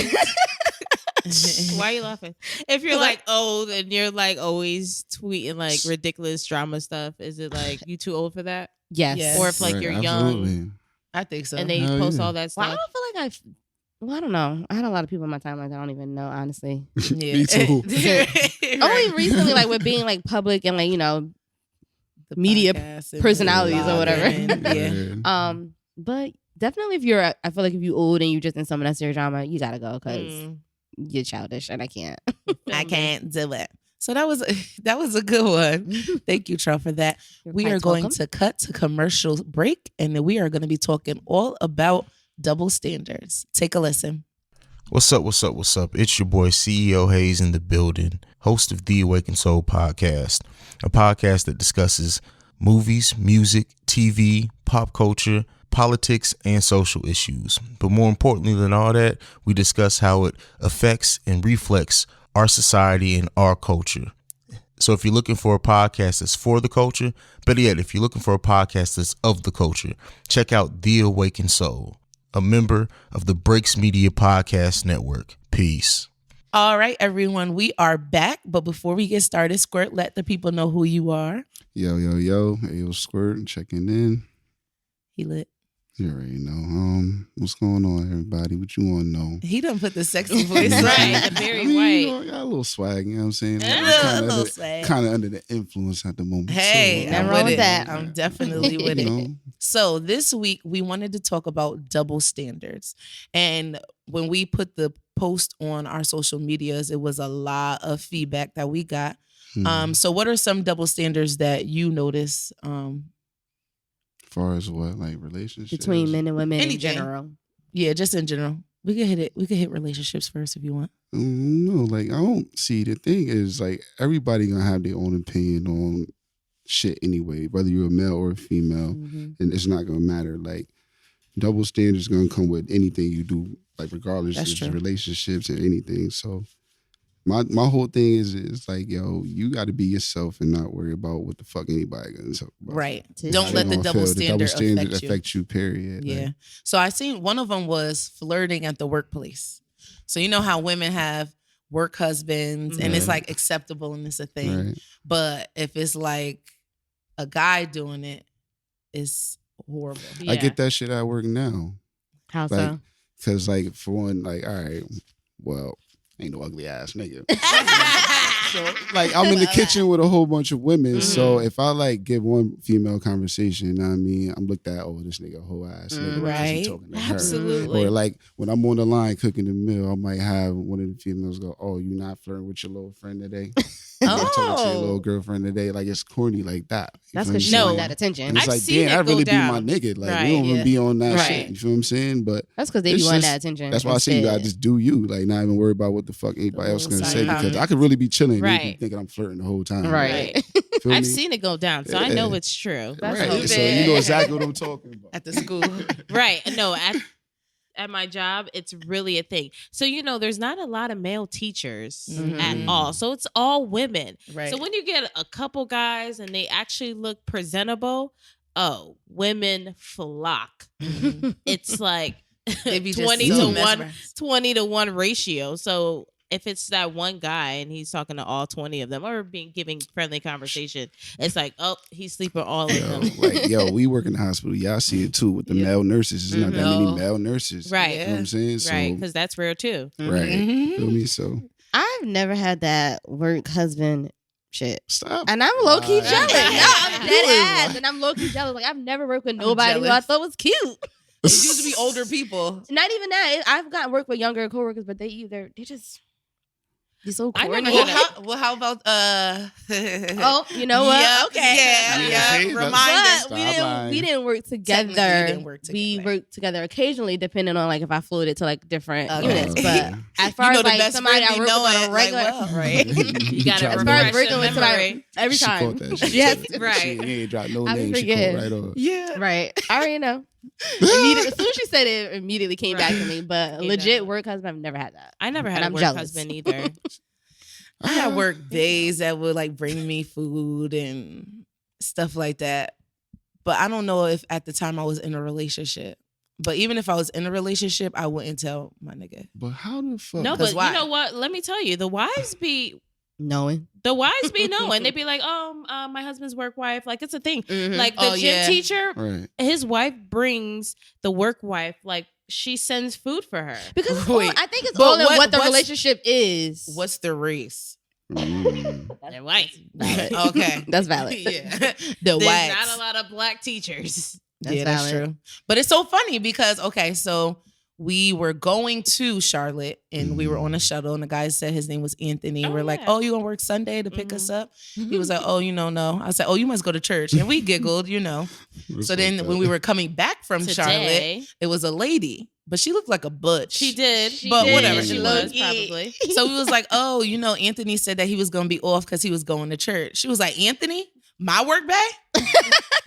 Why are you laughing? If you're like old and you're like always tweeting like ridiculous drama stuff, is it like you too old for that? Yes. Or if like you're young, I think so. And they post all that stuff. Well, I don't feel like I don't know. I had a lot of people in my timeline that I don't even know, honestly. Yeah. Me too. Only recently, like with being like public and like the media personalities or whatever. But definitely, I feel like if you old and you just in some unnecessary drama, you gotta go because you're childish and I can't. I can't do it. So that was a good one. Thank you, Troy, for that. We are going to cut to commercial break, and then we are going to be talking all about double standards. Take a listen. What's up? It's your boy CEO Hayes in the building, host of the Awakened Soul podcast, a podcast that discusses movies, music, TV, pop culture, politics, and social issues. But more importantly than all that, we discuss how it affects and reflects our society and our culture. So if you're looking for a podcast that's for the culture, better yet, if you're looking for a podcast that's of the culture, check out The Awakened Soul, a member of the Breaks Media Podcast Network. Peace. All right, everyone, we are back. But before we get started, Squirt, let the people know who you are. Yo, Ayo Squirt, checking in. He lit. You already know. What's going on, everybody? What you want to know? He done put the sexy voice Right, the Barry White. You know, I got a little swag, you know what I'm saying? A little swag. Kind of under the influence at the moment. Hey, so, I'm wrong with with it. that. I'm definitely with you it. know, So this week we wanted to talk about double standards. And when we put the post on our social medias, it was a lot of feedback that we got. So what are some double standards that you notice? as far as what, like relationships? Between men and women in Anything. general. Yeah, just in general. We could hit it. We could hit relationships first if you want. No, like I don't see. The thing is, like, everybody gonna have their own opinion on shit anyway, whether you're a male or a female, and it's not gonna matter. Like, double standards gonna come with anything you do, like regardless That's of true. relationships and anything. So my whole thing is like, yo, you got to be yourself and not worry about what the fuck anybody gonna talk about. Right. How Don't let the Gonna double feel standard, affect you. affect you. Period. Yeah. Like, So I seen one of them was flirting at the workplace. So you know how women have work husbands and it's Right. like acceptable and it's a thing. right. But if it's like a guy doing it, it's horrible. Yeah. I get that shit at work now. How Like, so? cause like for one, like, all right, well, ain't no ugly ass nigga. So like I'm in the kitchen with a whole bunch of women. So if I like give one female conversation, you know what I mean, I'm looked at, oh, this nigga a whole ass nigga. because he Right. talking to her. Absolutely. Or like when I'm on the line cooking the meal, I might have one of the females go, "Oh, you not flirting with your little friend today? You not talking to your little girlfriend today?" Like it's corny like that. You That's feel because what she I'm No. want saying? that attention. And it's I've like, seen damn, it that go really down. be my nigga. Like Right, we don't yeah. even be on that Right. shit. You feel what I'm saying? But That's because they it's be wanting just- that attention. that's why I say you gotta instead. just do you. Like not even worry about what the fuck anybody else gonna Side say, because comment. I could really be chilling and they be Right. thinking I'm flirting the whole time. Right. Feel I've me? seen it go down, so I know Yeah. it's true. That's Right. stupid. So you know exactly what I'm talking about. At the school. Right. No, at my job, it's really a thing. So, there's not a lot of male teachers at Mhm. all. So it's all women. Right. So when you get a couple guys and they actually look presentable, women flock. It's like They be just 20 so to 1 mesmerized. 20 to 1 ratio. So if it's that one guy and he's talking to all 20 of them or giving friendly conversation, it's like, oh, he's sleeping all of Yo, them. like, yo, we work in the hospital. Y'all see it too with the Yeah. male nurses. There's not that No. many male nurses. Right. You know what I'm saying? So, Right, because that's rare too. right. Mhm. Feel me? So I've never had that work husband shit. stop. And I'm low key Right. jealous. No, I'm You dead is, ass. right. And I'm low key jealous. Like I've never worked with I'm nobody who I jealous. thought was cute. It used to be older people. Not even that. I've gotten work with younger coworkers, but they just be so I corny. never had How about Oh, you know what? Yeah, Okay. Yeah, Yeah, yeah. see, that's- Reminder. But Stop we didn't work together. Technically, you didn't work We together. worked together occasionally, depending on like if I floated to like different Okay. units. But yeah. as far You know as the like best somebody friend I be work with on knowing, a like, regular, well. right? You got to Drop As no far as refresh working your with somebody memory. every She time. caught that shit. Yes, right. She ain't dropped no I be name. She caught forgetting. right off. Yeah. Right. I already know. As soon as she said it, immediately came back to me. But You legit know. work husband, I've never had that. I never had And a I'm work jealous. husband either. I had work days that would like bring me food and stuff like that. But I don't know if at the time I was in a relationship. But even if I was in a relationship, I wouldn't tell my nigga. But how the fuck? No, 'Cause but why? you know what? Let me tell you, the wives be Knowing. knowing. They be like, my husband's work wife. Like it's a thing. Mhm. Like the Oh, gym yeah. teacher, Right. his wife brings the work wife. Like she sends food for her. Because it's Wait, all, I think it's but all in what- what the what's- relationship is. What's the race? They're white. valid. Okay. That's valid. Yeah. The There's whites. not a lot of black teachers. That's yeah, that's valid. true. But it's so funny because, okay, so we were going to Charlotte and we were on a shuttle and the guy said his name was Anthony. Oh, We're like, yeah. oh, you gonna work Sunday to pick us up? He was like, oh, no. I said, oh, you must go to church. And we giggled, So then when we were coming back from Charlotte, Today, it was a lady, but she looked like a butch. she did. But did. whatever. She She was looked- probably. So we was like, oh, Anthony said that he was gonna be off because he was going to church. She was like, Anthony, my work bag?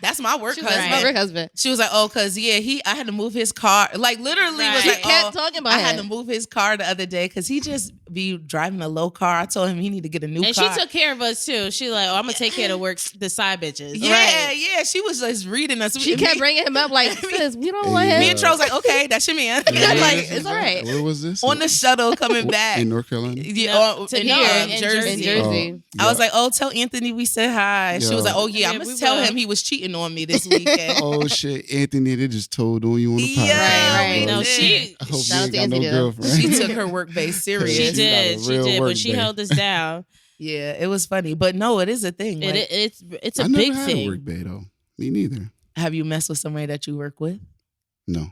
That's my work She was like, husband. my work husband. She was like, oh, cause I had to move his car. Like literally was Right. like, She kept oh, talking about I had to him. move his car the other day because he just be driving a low car. I told him he need to get a new And car. she took care of us too. She like, I'm gonna take care of the side bitches. Yeah. She was just reading us. She kept bringing him up like, sis, we don't want him. Me and Tro was like, okay, that's your man. I'm like, it's all right. Where was this? On the shuttle coming back. In North Carolina? Yeah, to in here, in Jersey. In Jersey. I was like, oh, tell Anthony we said hi. She was like, oh, yeah, I'm going to tell him he was cheating on me this weekend. Oh, shit. Anthony, they just told on you on the podcast. Yeah, right. No, she I hope Shout you out to ain't got no Anthony, though. girlfriend. She took her work base serious. She She's did, got a real work but she day. held us down. Yeah, it was funny. But no, it is a thing. Like, It's I a never big had thing. a work day, though. Me neither. have you messed with somebody that you work with? No.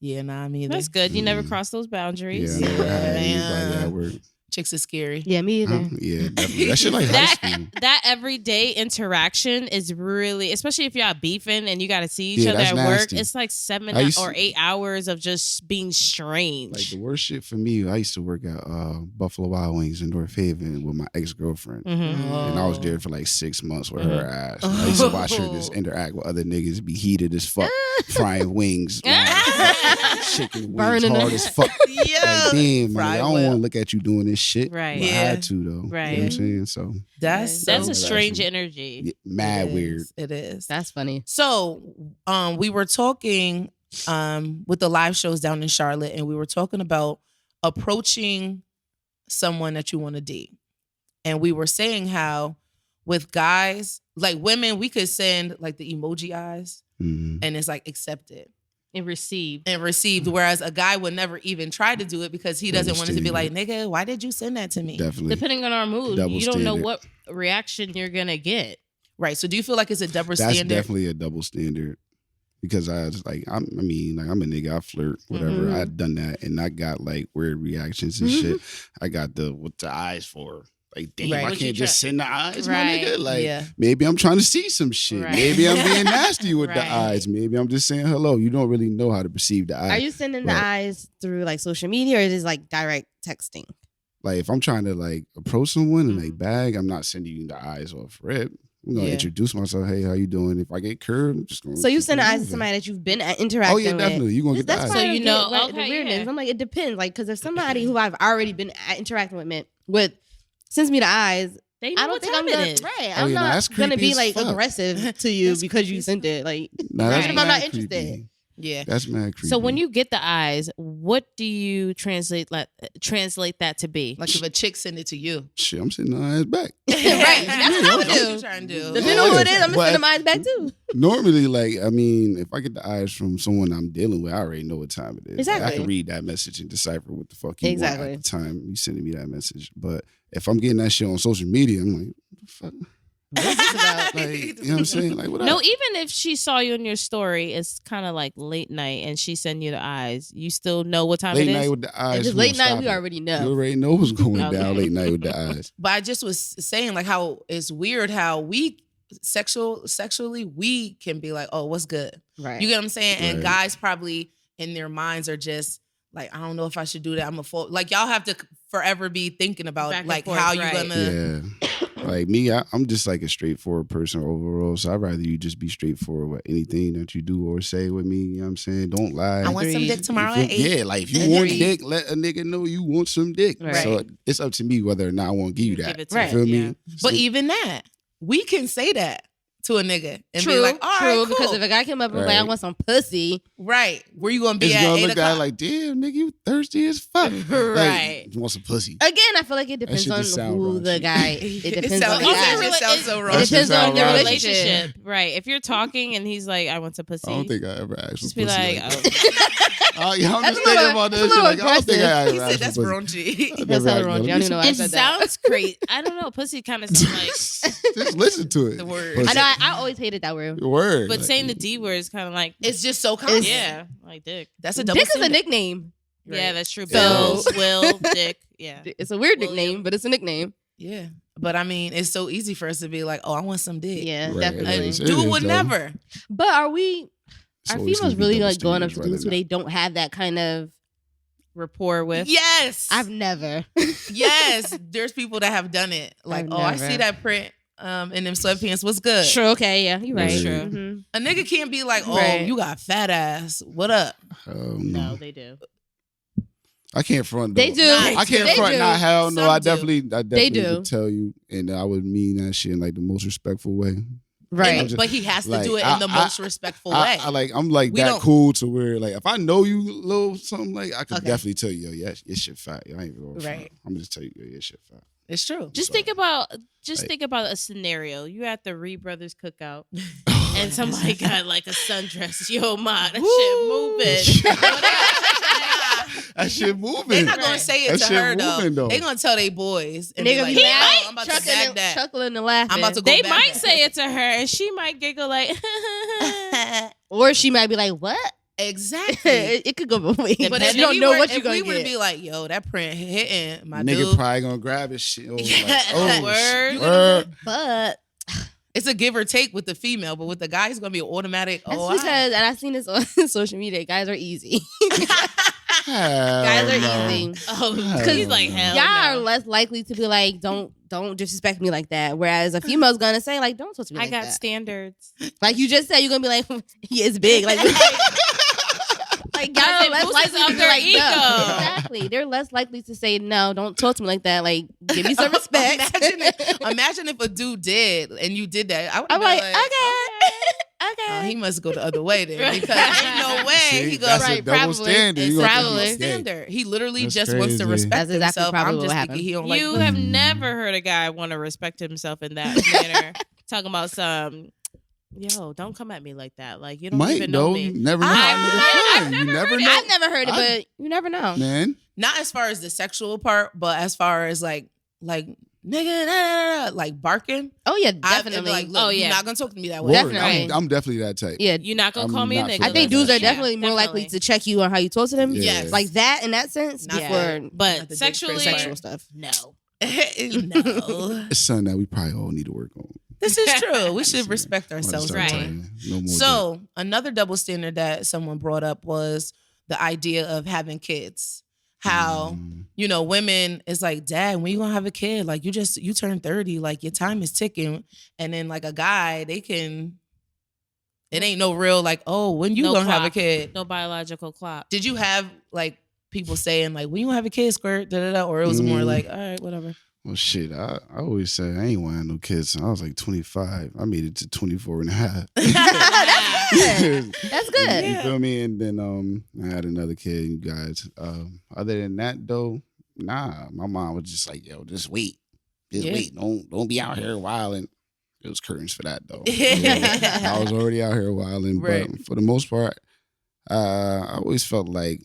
Yeah, nah, me either. That's good. You never cross those boundaries. Yeah, I never had Yeah. anybody at work. Chicks is scary. Yeah, me either. Yeah, definitely. That shit like high school. That everyday interaction is really, especially if y'all beefing and you got to see each Yeah, other that's at work. nasty. It's like 7 I used or to- 8 hours of just being strange. Like the worst shit for me, I used to work at Buffalo Wild Wings in North Haven with my ex-girlfriend. Mhm. And I was there for like 6 months with her ass. I used to watch her just interact with other niggas, be heated as fuck, frying wings, chicken wings Burning hard them. as fuck. Yeah. Like, damn, man, Fried I don't well. want to look at you doing this shit. Right. But I Yeah. had to, though. Right. You know what I'm saying? So, That's That's so a strange actually- energy. yeah, mad It weird. is. It is. That's funny. So, we were talking with the live shows down in Charlotte, and we were talking about approaching someone that you want to date. And we were saying how with guys, like women, we could send like the emoji eyes Mhm. and it's like accepted And received. and received. Whereas a guy would never even try to do it because he doesn't want it to be like, Understand. nigga, why did you send that to me? Definitely. Depending on our mood, Double you don't know standard. what reaction you're gonna get. Right. So do you feel like it's a double That's standard? definitely a double standard. Because I was like, I'm a nigga, I flirt, whatever. Mhm. I've done that and I got like weird reactions and shit. I got what the eyes for. Like, damn, Right. I What you can't just send the eyes, Right. my nigga. Like, Yeah. maybe I'm trying to see some shit. Right. Maybe I'm being nasty with the Right. eyes. Maybe I'm just saying hello. You don't really know how to perceive the eyes. Are you sending the Right. eyes through like social media or is it like direct texting? Like, if I'm trying to like approach someone and Mm-hmm. like bag, I'm not sending you the eyes off rip. I'm gonna Yeah. introduce myself. Hey, how you doing? If I get curved, I'm just gonna. So you keep send it the eyes to moving. somebody that you've been interacting Oh yeah, with. definitely. You gonna get the That's eyes. So why I you don't know, get, right, okay, the weirdness. yeah. I'm like, it depends. Like, because if somebody who I've already been interacting with sends me the eyes, They know I don't what think time I'm it gonna, is. right. Oh, I'm yeah, no, not that's gonna creepy be as like fuck. aggressive to you That's because you creepy. sent it. Like, Nah, that's Right. if I'm not mad interested. creepy. Yeah. That's mad creepy. So when you get the eyes, what do you translate that to be? Like if a chick send it to you. shit, I'm sitting on ass back. Right. That's what I would What do. you trying to do? Depending on who it is, I'm gonna But- send them eyes back too. Normally, like, I mean, if I get the eyes from someone I'm dealing with, I already know what time it is. Exactly. Like, I can read that message and decipher what the fuck you Exactly. want at the time you sending me that message. But if I'm getting that shit on social media, I'm like, what the fuck? What's this about? Like, you know what I'm saying? Like, what No, up? even if she saw you in your story, it's kind of like late night, and she send you the eyes. You still know what time Late it night is. with the eyes. If it's who late gonna night, stop we it? already You know. already know what's going Okay. down late night with the eyes. But I just was saying like how it's weird how we sexually we can be like, oh, what's good? Right. You get what I'm saying? And Right. guys probably in their minds are just like, I don't know if I should do that. I'm a fool. Like y'all have to forever be thinking about Back and like forth, how you right. gonna. Yeah. Like me, I'm just like a straightforward person overall. So I'd rather you just be straightforward with anything that you do or say with me. You know what I'm saying? Don't lie. I want some Agreed. dick tomorrow You at feel- 8. Yeah, like if you want Agreed. dick, let a nigga know you want some dick. Right. So it's up to me whether or not I want to give you Give that. it to Right. You feel yeah. me? But So- even that, we can say that to a nigga and True, be like, all right, true. cool. Because if a guy came up and was like, I Right. want some pussy, right, where you gonna be it's at gonna 8 look at o'clock? like, damn, nigga, you thirsty as fuck. Right. Like, you want some pussy. again, I feel like it depends shit on just sound who wrong. the guy. It depends sounds, on the Also, guy. it just sounds so it wrong. That shit depends on sound the wrong. relationship. Right. If you're talking and he's like, I want some pussy. I don't think I ever asked for Just pussy. be like, like oh. that. Oh, yeah, I'm That's just a little- thinking about that's that a shit. little Like, I don't think I He ever said asked that's for pussy. raunchy. I That's never hella asked- raunchy. I let don't me even know why I It said that. sounds crazy. I don't know. Pussy kind of sounds like. Just listen to it. The word. Pussy. I know. I always hated that word. Word. But Like, saying the D word is kind of like. It's just so common. Yeah. Like dick. That's a double Dick is a standard. nickname. Yeah, that's true. So- Bills, Will, Dick. Yeah. It's a weird William. nickname, but it's a nickname. Yeah, but I mean, it's so easy for us to be like, oh, I want some dick. Yeah, Right, definitely. right. And It dude is, would though. never. But are we? it's Are always females gonna be really double like going up to standards, dudes who whether they don't have that kind of? Rapport with. Yes, I've never. yes. There's people that have done it. Like, I've oh, I never. see that print in them sweatpants. What's good? Sure. Okay. Yeah. You're right. That's true. Mhm. A nigga can't be like, oh, Right. you got fat ass. What up? not. No, they do. I can't front. Though. They do. I can't They front. do. Not hell no. Some I do. definitely do. would tell you, and I would mean that shit in like the most respectful way. Right. just- But he has to like, do it in the most respectful way. I'm like We that don't- cool to where like if I know you a little something like I could Okay. definitely tell you, yo, yeah, your shit fat. Yo, I ain't even going Right. I'm just tell you, yo, your shit fat. It's true. Just So, think about like- think about a scenario. You at the Reed Brothers cookout, and somebody got like a sundress. Yo, ma, that shit moving. That shit moving. They're not gonna say it That to her shit though. moving, though. They're gonna tell their boys and They be gonna like, be "Yo, laughing, I'm about to bag that. chuckling and laughing. I'm about to go They bag might that." say it to her, and she might giggle like, Or she might be like, "What?" Exactly. It could go both ways. But But if you don't we know were- what you're if gonna we would get. be like, "Yo, that print hitting my Nigga dude." probably gonna grab his shit. Oh, Yeah. like, oh, Word. word. But It's a give or take with the female, but with the guy, it's gonna be an automatic. that's Oh, because, and I've seen this on social media. Guys are easy. Guys Guys are easy. oh, Hell he's like, no. hell Y'all no. are less likely to be like, don't disrespect me like that. Whereas a female's gonna say like, don't talk to me I like got that. standards. Like you just said, you're gonna be like, he is big. Like, like y'all Because are it less boosts likely to up be their like, ego. no. Exactly. They're less likely to say no. Don't talk to me like that. Like, give me some respect. Imagine if a dude did and you did that. I would I'm be like, like, okay. Oh, he must go the other way then because ain't no way See, he goes that's right, a double probably. standard. It's You gonna probably. think he's gay. standard. He literally That's just wants to crazy. respect That's exactly himself. probably I'm what just happened. thinking he don't like You women. have never heard a guy want to respect himself in that manner. Talking about some, yo, don't come at me like that. Like you don't Might even know though. me. You never know how niggas feel. You never know. I've never heard it, but you never know. Man, Not as far as the sexual part, but as far as like nigga, nah, like barking. Oh yeah, I'd be definitely. like, look, Oh, you're yeah. not gonna talk to me that way. word. Definitely. I'm definitely that type. Yeah, You're not gonna I'm call me a not nigga. for I think that. dudes are Yeah, definitely more likely to check you on how you talk to them. Yeah. Yes. Like that in that sense Not before Not But the dick sexually, pic. sexual stuff. no. No. It's something that we probably all need to work on. This is true. We should respect ourselves. Right. No more. So another double standard that someone brought up was the idea of having kids. How, you know, women is like, Dad, when you gonna have a kid? Like you turn 30, like your time is ticking. And then like a guy, it ain't no real like, oh, when you No gonna have a clock. kid? No biological clock. Did you have like people saying like, when you gonna have a kid, squirt, da da da, or it was more like, all right, whatever. Well, shit, I always say I ain't want no kids. Since I was like 25. I made it to 24 and a half. That's good. You feel me? And then I had another kid, you guys. Other than that though, nah. My mom was just like, yo, just wait. Just Yeah. wait. Don't be out here wilding. It was curtains for that though. Yeah. I was already out here wilding. Right. But for the most part, I always felt like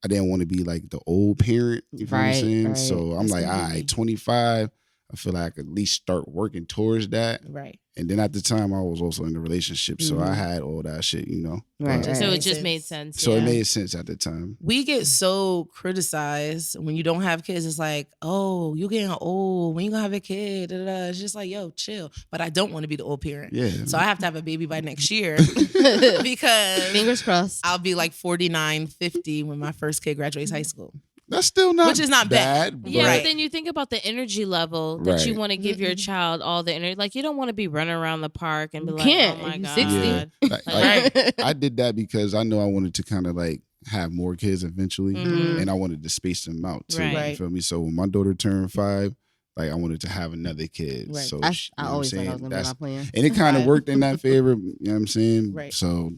I didn't want to be like the old parent. You feel what I'm Right, saying? right. So I'm like, all Absolutely. right, 25. I feel like I could at least start working towards that. Right. And then at the time, I was also in a relationship, so I Mhm. had all that shit, you know. Right, But- right. So it Makes just sense. made sense. So yeah. it made sense at the time. We get so criticized when you don't have kids. It's like, oh, you getting old. When you gonna have a kid? Da, da, da. It's just like, yo, chill. But I don't want to be the old parent. Yeah. So I have to have a baby by next year because Fingers crossed. I'll be like 49, 50 when my first kid graduates high school. That's still not Which is not bad. but Yeah, Right. but then you think about the energy level that you Right. want to give your child all the energy. Like you don't want to be running around the park and be You like, can't. "Oh my You're god!" 60. Yeah. Like, Right. I did that because I know I wanted to kind of like have more kids eventually, Mhm. and I wanted to space them out too. Right. You feel me? So when my daughter turned 5, like I wanted to have another kid. Right. So I you know what I'm always thought I saying? was gonna be my plan. And it kind of Right. worked in that favor. You know what I'm saying? Right. So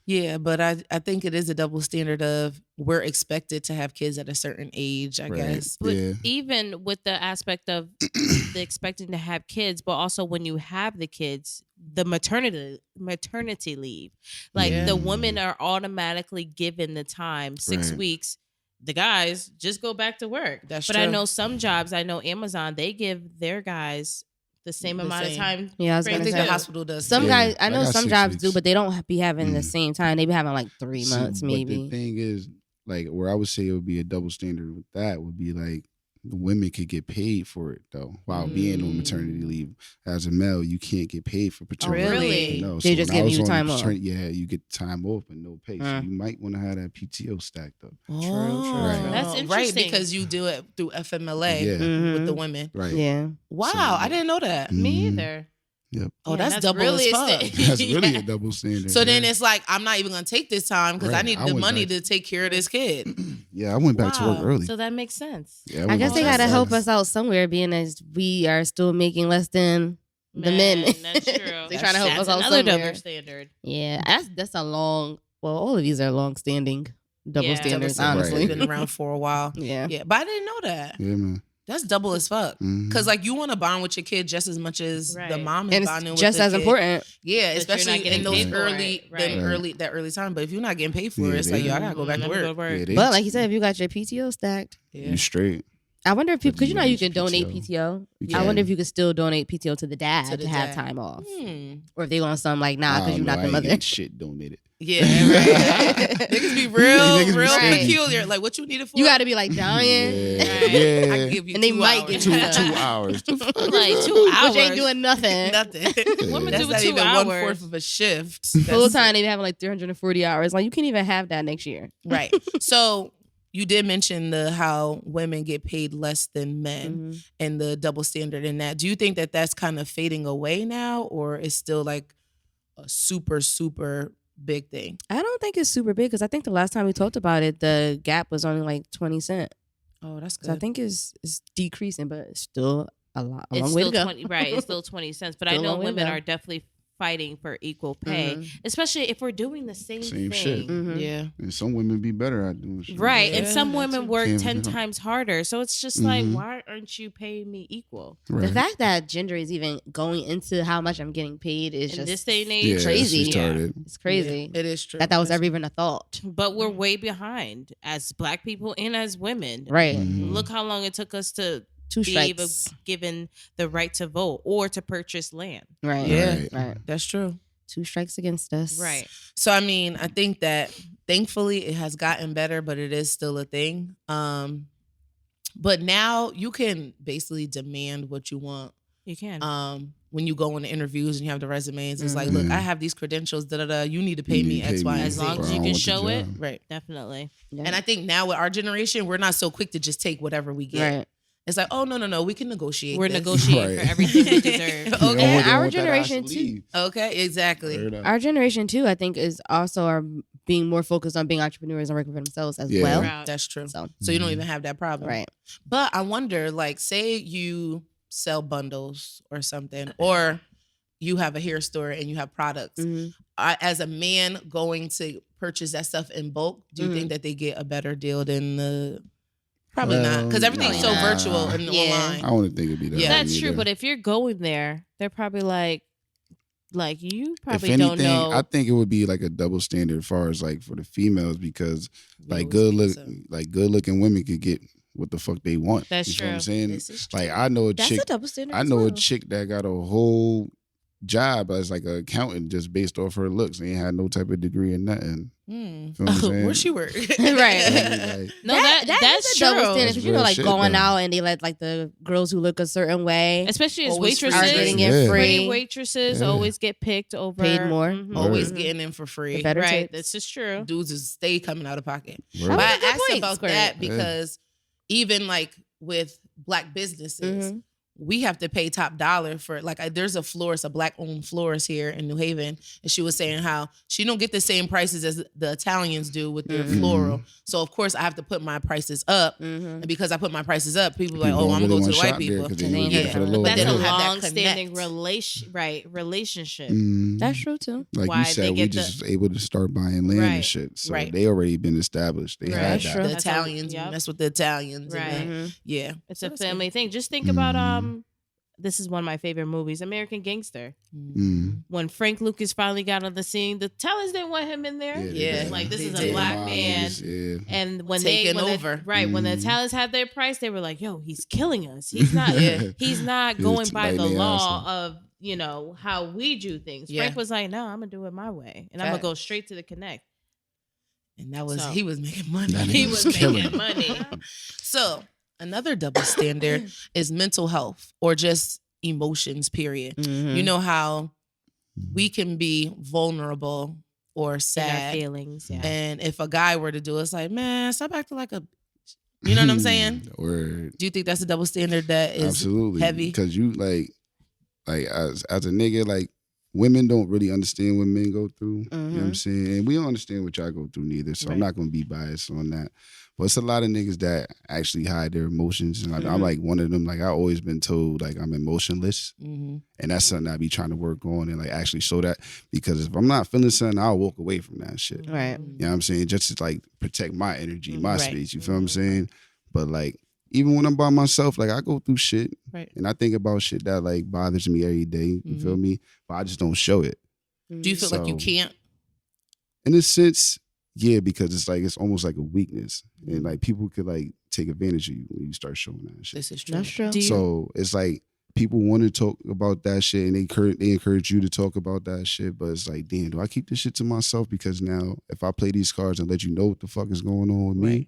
Yeah, but I think it is a double standard of we're expected to have kids at a certain age, I right. guess. But Yeah. even with the aspect of the expecting to have kids, but also when you have the kids, the maternity leave, like Yeah. the women are automatically given the time 6 Right. weeks. The guys just go back to work. That's but true. I know some jobs. I know Amazon. They give their guys the same The amount same. of time. Yeah, I was I Great gonna think to the do. hospital does. Some too. Yeah, guys, I I know got some 6 jobs weeks. do, but they don't be having the Mm. same time. They be having like 3 See, months, but maybe. the thing is, like, where I would say it would be a double standard with that would be like the women could get paid for it though, while being on maternity leave. As a male, you can't get paid for paternity. Really? No, They just when I give was you on time off. paternity- Yeah, you get time off but no pay. So Mm. you might want to have that PTO stacked up. Oh, true. That's Right, interesting. because you do it through FMLA Yeah. with the Mhm. women. Right. Yeah. Wow, So- I didn't know that. Me Mhm. either. Yep. Oh, Yeah, that's double really as fuck. That's really Yeah. a double standard. So then yeah. it's like I'm not even gonna take this time because I Right, need I the would money like- to take care of this kid. Yeah, I went back to work Wow. early. So that makes sense. Yeah, I guess they that's gotta help nice. us out somewhere, being as we are still making less than the men. That's true. They're trying to help us That's out another somewhere. double standard. Yeah, that's a long. Well, all of these are long-standing double Yeah. standards, Double standards. honestly. Right. Been around for a while. Yeah. Yeah, but I didn't know that. Yeah, man. That's double as fuck. Mhm. Cause like you want to bond with your kid just as much as the Right. mom is And bonding it's with just the as kid. important. Yeah, you're not especially getting in those paid for early, it. Right. that early time. But if you're not getting paid for Yeah, it, it's like they- yo, I gotta go back to Let me work. Yeah, they- But like you said, if you got your PTO stacked, Yeah. You straight. I wonder if people, because you know you use can donate PTO. PTO. You I wonder can. if you could still donate PTO to the dad To the to have dad. time off, Hmm. or if they want some like nah, I because don't you're know, not I the ain't mother. getting shit donated. Yeah, right. Niggas be real, Niggas be real stingy. peculiar. Like, what you need it for? You got to be like dying. Yeah, Right. yeah. I can give you And they 2 might hours. get you 2 hours. The fuck? Like 2 hours. Which ain't doing nothing. Nothing. Women That's do not 2 even hours. 1/4 of a shift. Full That's- time, they have like 340 hours. Like you can't even have that next year. Right. So you did mention how women get paid less than men Mhm. and the double standard in that. Do you think that that's kind of fading away now, or is still like a super, super big thing? I don't think it's super big because I think the last time we talked about it, the gap was only like 20 cents. Oh, that's So I good. think it's decreasing, but it's still a long It's way to still go. 20, right? It's still 20 cents, but I Still a know long way to women go. are definitely fighting for equal pay, Mhm. especially if we're doing the same Same thing. shit. Mhm. Yeah. And some women be better at doing shit. Right, and Yeah, some that women too. work Can't 10 be- times harder. So it's just like, Mhm. why aren't you paying me equal? The Right. fact that gender is even going into how much I'm getting paid is In just this day and age, Yeah, it's crazy. retarded. It's crazy Yeah, it is true. that was That's- ever even a thought. but we're way behind as Black people and as women. Right. Mhm. Look how long it took us to 2 be able strikes. given the right to vote or to purchase land. Right. Yeah. Right. Right. That's true. 2 strikes against us. Right. So I mean, I think that thankfully it has gotten better, but it is still a thing. But now you can basically demand what you want. You can. When you go into interviews and you have the resumes, it's like, Mhm. look, Yeah. I have these credentials. Da da da. You need to pay me X, Y, and As Z. long as or you I can want the show it. job. Right. Definitely. Yeah. And I think now with our generation, we're not so quick to just take whatever we get. Right. It's like, oh no, we can negotiate. We're this. negotiating Right. for everything we deserve. Okay. You don't And our want that ass to generation, too. leave. Okay, exactly. Word up. Our generation too, I think, is also are being more focused on being entrepreneurs and working for themselves as Yeah. well. Proud. That's true. So So you don't Mhm. even have that problem. right. But I wonder, like, say you sell bundles or something, or you have a hair store and you have products. Mhm. As a man going to purchase that stuff in bulk, do you think that they get a better deal than the? Probably not, because everything's so nah. virtual and Yeah. online. I wouldn't think it'd be that. Yeah. way That's true, either. but if you're going there, they're probably like you if probably anything, don't know. I think it would be like a double standard as far as like for the females because like always think so. good looking women could get what the fuck they want. That's you know what I'm true. saying? This is Like true. I know a That's chick. a double standard. I as know well. a chick that got a whole job as like an accountant just based off her looks. Ain't had no type of degree or nothing. Hmm. Feel what I'm saying? Where she work? Right. Like, no, that's that's a double true. standard That's because you know, real like shit, going though. out and they let like the girls who look a certain way Especially as Always free are waitresses. getting Yeah. it Pretty free. waitresses Yeah. always get picked over Paid more. Mhm. Always Mhm. getting in for free. The better Right. tips. This is true. Dudes is stay coming out of pocket. word. But That was I a good asked point, about Squirt. that Yeah. because even like with Black businesses, Mhm. we have to pay top dollar for like there's a florist, a Black owned florist here in New Haven, and she was saying how she don't get the same prices as the Italians do with their Mhm. floral. So of course I have to put my prices up, Mhm. and because I put my prices up, people are like, People oh, don't I'm really gonna go wanna to the white shop there people. 'cause they And know they you get ain't it for the got- lower That's they a don't price. have that long-standing connect. relationship. That's true too. Like Why you they said, we get the- just able to start buying land Right. and shit. So Right. they already been established. They Right. had That's that. true. The That's a- Italians, yep. mess with the Italians, Right. and Mhm. yeah, It's So a that's good. family thing. Just think about Mhm. this is one of my favorite movies, American Gangster. Mm. When Frank Lucas finally got on the scene, the tellers didn't want him in there. Yeah. they Like, this They is did. a Black Mom man. niggas, yeah. And when Taking when over. when the Mhm. Italians had their price, they were like, "Yo, he's killing us. He's not. Yeah. He's not He going was by the biting their law ass of how we do things." Yeah. Frank was like, "No, I'm gonna do it my way, and I'm gonna Fact. go straight to the connect." and that was So- he was making money. That He nigga was was killing making it. money. So another double standard is mental health or just emotions, period. Mhm. You know how we can be vulnerable or In our sad. feelings, yeah. And if a guy were to do it, it's like, man, stop acting like a you know what I'm saying? Word. Do you think that's a double standard that is Absolutely. heavy? Because you like as a nigga, like women don't really understand what men go through. You know what I'm Mhm. saying? And we don't understand what y'all go through neither. So I'm not going to be biased on that. But it's a lot of niggas that actually hide their emotions. And I'm like one of them. Like, I always been told, like, I'm emotionless. And that's something I be trying to work on and, like, actually show that. Because if I'm not feeling something, I'll walk away from that shit. Right. You know what I'm saying? Just to, like, protect my energy, my Right. space. You feel what I'm saying? But, like, even when I'm by myself, like, I go through shit. Right. And I think about shit that, like, bothers me every day. You feel me? But I just don't show it. Do you feel like you So- can't? In a sense, yeah, because it's like it's almost like a weakness, and like people could like take advantage of you when you start showing that shit. This is true. That's true. Do you, So it's like people want to talk about that shit, and they encourage you to talk about that shit. But it's like, damn, do I keep this shit to myself? Because now, if I play these cards and let you know what the fuck is going on with me, Right.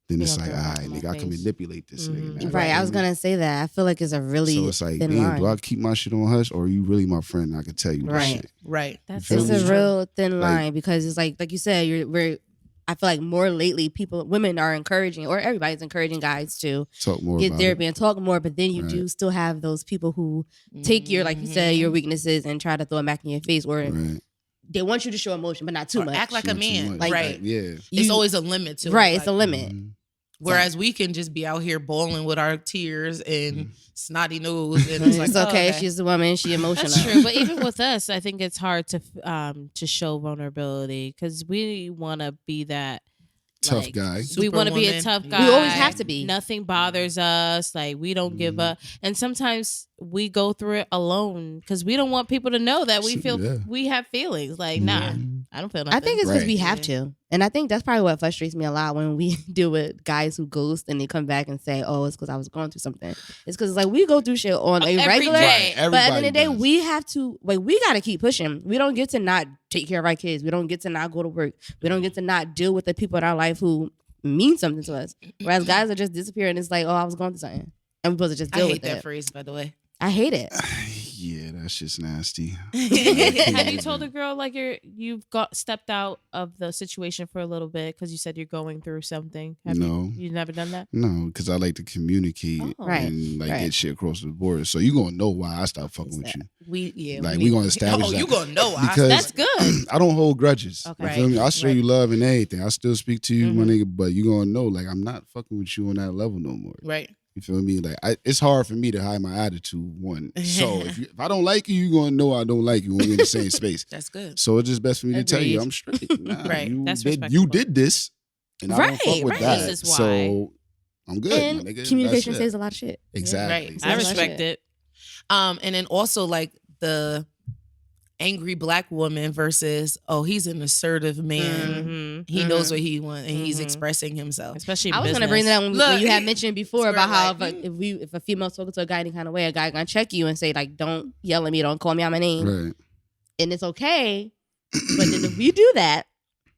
then You it's don't like, throw it all up right, in my nigga, I can face. manipulate this nigga. Now. Right. I was gonna say that. I feel like it's a really So it's like, thin damn, line. do I keep my shit on hush, or are you really my friend? And I can tell you this Right. shit. Right. That's feel It's me? a real thin Like- line because it's like you said, I feel like more lately, women are encouraging, or everybody's encouraging guys to Talk more get about therapy it. and talk more. But then you Right. do still have those people who take your, like you said, your weaknesses and try to throw them back in your face, or Right. they want you to show emotion, but not too Or much. act like a Not too man. much. Right. Yeah. It's You- always a limit to it. right. It's a Like, limit. Mhm. whereas we can just be out here bawling with our tears and Mm-hmm. snotty nose. And it's like, It's okay. oh, okay. She's a woman. She emotional. That's true, but even with us, I think it's hard to show vulnerability because we want to be that Tough like, guy. We want to be a Superwoman. tough We guy. We always have to be. Nothing bothers us. Like we don't give up, and sometimes we go through it alone because we don't want people to know that we feel Yeah. we have feelings. Like, nah, Mhm. I don't feel nothing. I think it's because Right. we have Yeah. to. And I think that's probably what frustrates me a lot when we deal with guys who ghost and they come back and say, oh, it's because I was going through something. It's because like we go through shit on a Every regular. day. Right. But at the end of Everybody the day, does. we have to, like, we got to keep pushing. We don't get to not take care of our kids. We don't get to not go to work. We don't get to not deal with the people in our life who mean something to us. Whereas guys are just disappearing. It's like, oh, I was going through something. And we're supposed to just I deal hate with that it. phrase, by the way. I hate it. Yeah, that's just nasty. Have you told a girl like you've got stepped out of the situation for a little bit because you said you're going through something? Have No. you never done that? No, because I like to communicate Oh. Right. and like Right. get shit across the board. So you gonna know why I stopped fucking with you. We We gonna establish Oh, that. you gonna know why? Because That's good. I don't hold grudges. Okay. You feel me? I show Right. you love and everything. I still speak to you, my Mhm. nigga, but you gonna know like I'm not fucking with you on that level no more. Right. You feel me? Like it's hard for me to hide my attitude. One, so if I don't like you, you gonna know I don't like you when we're in the same space. That's good. So it's just best for me to tell you Agreed. I'm straight. Nah, Right. That's you respectable. did this, and I don't fuck Right, with right. that. This is why. So I'm good, And my nigga. communication That's it. says a lot of shit. Exactly. Right. I That's respect shit. it. And then also like the angry black woman versus, oh, he's an assertive man. Mhm. He knows what he wants and he's Mhm. expressing himself. Especially in I was business. gonna bring that up when Look, you had mentioned before square about how like, if a female's talking to a guy any kind of way, a guy gonna check you and say like, "Don't yell at me, don't call me out my name," Right. and it's okay. But then if we do that,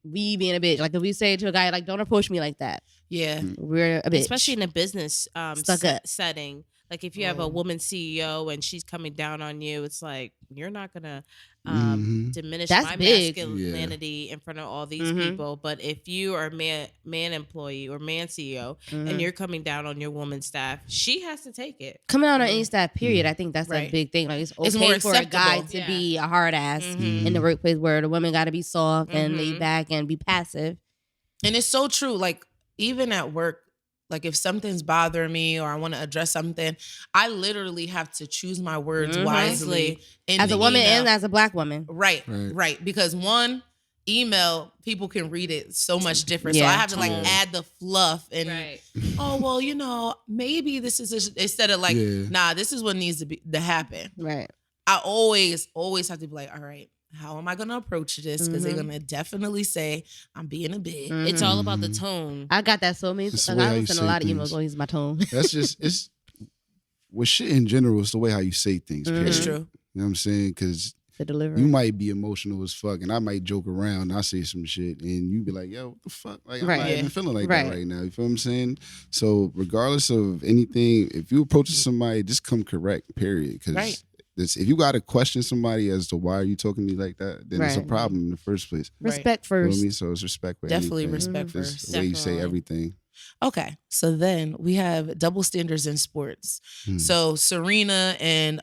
we being a bitch. Like if we say to a guy like, "Don't approach me like that," Yeah. we're a bitch. especially in a business Stuck up. setting. Like if you have a woman CEO and she's coming down on you, it's like you're not gonna Mhm. diminish That's my big. masculinity in front of all these Mhm. people. But if you are a man employee or man CEO Mhm. and you're coming down on your woman staff, she has to take it. Coming out on any staff, period. I think that's a Right. big thing. Like it's It's okay more for a guy acceptable. to Yeah. be a hard ass Mhm. in the workplace where the woman got to be soft and laid Mhm. back and be passive. And it's so true. Like, even at work, like if something's bothering me or I want to address something, I literally have to choose my words Mhm. wisely. In As the a woman email. and as a black woman. Right, Right. right. Because one, email, people can read it so much different. So Yeah. I have to like Yeah. add the fluff and oh well, maybe this is instead of like, Yeah. nah, this is what needs to happen. Right. I always have to be like, all right, how am I gonna approach this? Because Mhm. they're gonna definitely say I'm being a bitch. Mhm. It's all about the tone. I got that so many. It's Like, the way I how you listen to a say lot of things. emails. Always my tone. That's just it's with shit in general. It's the way how you say things. Mhm. Period. It's You true. know what I'm saying? Because The delivery. you might be emotional as fuck, and I might joke around. And I say some shit, and you be like, "Yo, what the fuck?" Like I'm Right. not Yeah. even feeling like Right. that right now. You feel what I'm saying? So regardless of anything, if you approaching somebody, just come correct. Period. Because Right. if you got to question somebody as to why are you talking to me like that, then it's a Right. problem in the first place. Respect You know what first. I mean? So it's respect with Definitely anything. respect Just first. the way you say Definitely. everything. Okay. So then we have double standards in sports. Hmm. So Serena and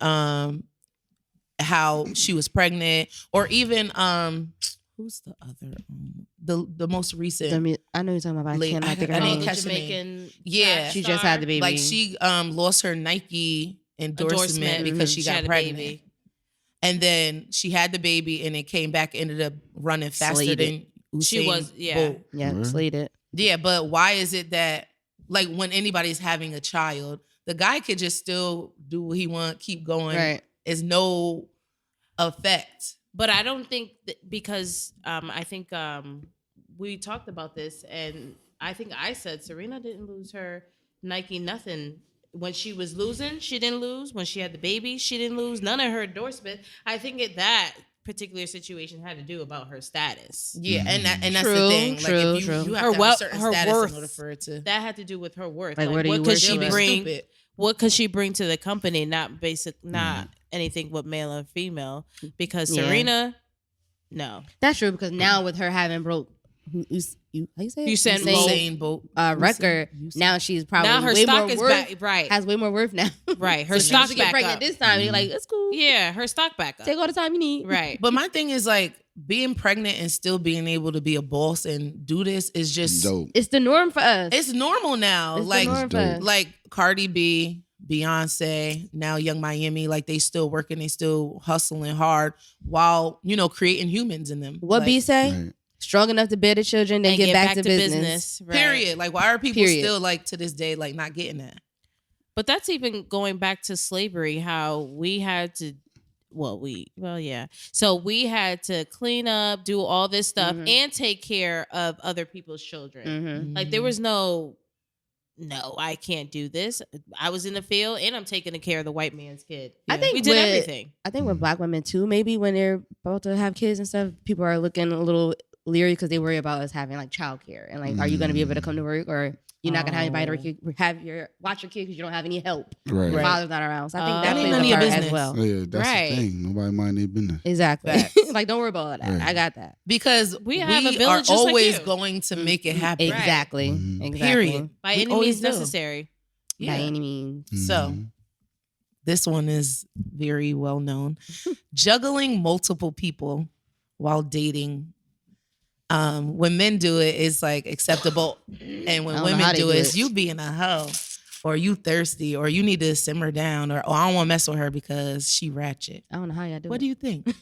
how she was pregnant, or even who's the other the most recent. I know you're talking about. I Late- cannot think of I her didn't name. catch- Jamaican. Yeah. She just had the baby. Like she lost her Nike endorsement because she got had a pregnant. baby. And then she had the baby and it came back, ended up running faster Slayed than Usain She was, Bolt. Yeah, Word. slated. Yeah, but why is it that like when anybody's having a child, the guy could just still do what he want, keep going. Right. It's no effect. But I don't think because I think we talked about this, and I think I said Serena didn't lose her Nike nothing. When she was losing, she didn't lose. When she had the baby, she didn't lose. None of her endorsement. I think that particular situation had to do about her status. Yeah, and that's True, the thing. Like if you true. have Her to have wealth- a certain her status worth. in order for it to That had to do with her worth. Like, where do what you could work she your worth? bring? stupid. What could she bring to the company? Not anything but male or female. Because Yeah. Serena, no. That's true because now with her having broke, how you say it? Usain Bolt. Record. Usain. Now she's probably Now her way stock more is worth, back. Right. has way more worth now. Right. Her So stock she get back pregnant up. this time. You're like, it's cool. Yeah, her stock back up. Take all the time you need. Right. But my thing is like being pregnant and still being able to be a boss and do this is just Dope. It's the norm for us. it's normal now. It's the Like norm for dope. us. like Cardi B, Beyonce, now Young Miami, like they still working, they still hustling hard while, creating humans in them. What like, B say? Right. Strong enough to bear the children, then And get back to business. Right. Period. Like why are people Period. still like to this day like not getting that? But that's even going back to slavery, how we had to, yeah. So we had to clean up, do all this stuff, Mhm. and take care of other people's children. Mm-hmm. Like there was no, I can't do this. I was in the field and I'm taking care of the white man's kid. I think We did with- everything. I think with black women too, maybe when they're about to have kids and stuff, people are looking a little leery because they worry about us having like childcare and like, are you going to be able to come to work or you're not going to have anybody to watch your kid because you don't have any help. Right. Your Right. father's not around. So I think That that ain't plays none a of your part as business. well. Oh, yeah, that's Right. the thing. Nobody mind their business. Exactly. Facts. Like don't worry about that. Right. I got that. Because We we have a are village just like always you. going to make it happen. Exactly. Mhm. Exactly. Period. By We any always means do. necessary. By Yeah. any means. So Mhm. this one is very well known. Juggling multiple people while dating. When men do it, it's like acceptable. And when I don't know how women they do do it, it's it. you being a hoe. Or you thirsty, or you need to simmer down, or I don't want to mess with her because she ratchet. I don't know how y'all do What it. do you think?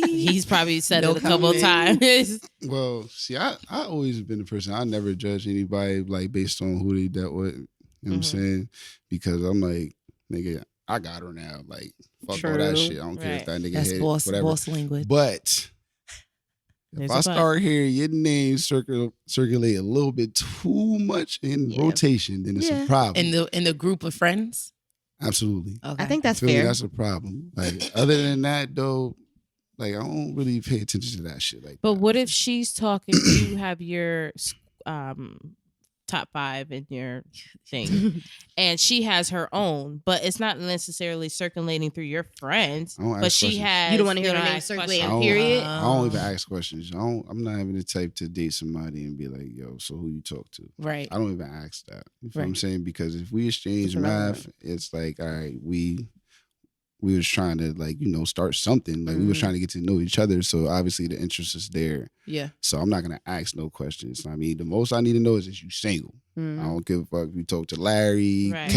He's probably said No it a couple comment. times. Well, see, I always been the person. I never judge anybody like based on who they dealt with. You know what I'm saying? Because I'm like, nigga, I got her now. Like, fuck all that True. shit. I don't care if that nigga That's hit boss whatever. language. But There's if a I but. start hearing your name circulate a little bit too much in Yeah. rotation, then it's Yeah. a problem. In the group of friends. Absolutely. Okay. I think that's Feel me? fair. That's a problem. Like, other than that, though, like I don't really pay attention to that shit. Like, But that. what if she's talking, you have your top 5 in your thing, and she has her own, but it's not necessarily circulating through your friends, I don't but ask she questions. has. You don't wanna hear her name ask circulating, I don't, questions. period? I don't even ask questions. I'm not even the type to date somebody and be like, yo, so who you talk to? Right. I don't even ask that. You feel what I'm Right. saying? Because if we exchange It's irrelevant. math, it's like, all right, we was trying to like, start something. Like we was Mhm. trying to get to know each other. So obviously the interest is there. Yeah. So I'm not gonna ask no questions. I mean, the most I need to know is you single. Mhm. I don't give a fuck if you talk to Larry, Right.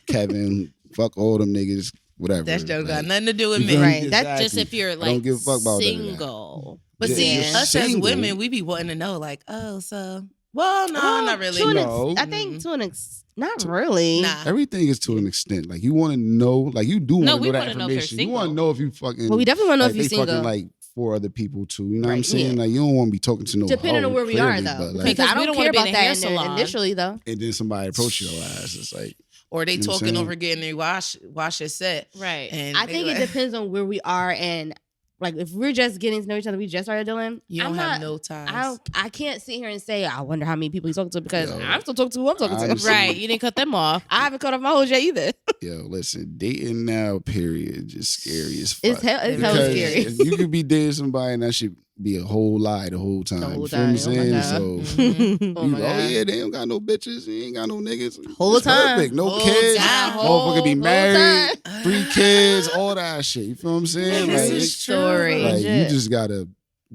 Kevin, fuck all them niggas, whatever. That joke got Like, nothing to do with you me. feel me? Right. That's Just if you're I don't like give a fuck about none of that. single. But Yeah, see, Yeah. us as single. women, we be wanting to know, like, oh, so, well, no, Oh, not really. to an No. I think to an not really. Nah. Everything is to an extent. Like you want to know, like you do want No, to we know that wanna know if they're information. You want to single. know if you fucking. Well, we definitely want to know like, if you're they fucking single. like 4 other people too. You know what I'm Right, saying? yeah. Like you don't want to be talking to no. Depending hoe, on where we are, clearly, though. but, like, Because I we don't don't wanna care be in about a hair that salon. initially, though. and then somebody approach your ass. It's like Or they You know what I'm talking saying? over getting their wash your set. Right. And I they think it like, depends on where we are and like if we're just getting to know each other, we just started dealing. you don't I'm have not, no ties. I can't sit here and say I wonder how many people he's talking to because Yo. I'm still talking to who I'm talking to. Honestly. Right. You didn't cut them off. I haven't cut off my whole yet either. yo, listen, dating now, period, just scary as fuck. It's hella Because scary. If you could be dating somebody and that shit be a whole lie the whole time. The whole You feel what I'm time. Oh my saying? God. So Oh you my go, God. yeah, they don't got no bitches, they ain't got no niggas. Whole It's time. perfect. No Whole kids. time. Motherfucker be Whole married, time. 3 kids, all that shit. You feel what I'm saying? This Like, is true. Story. like you Legit. just gotta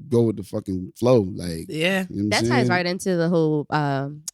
go with the fucking flow. Like, Yeah. you know what That I'm ties saying? right into the whole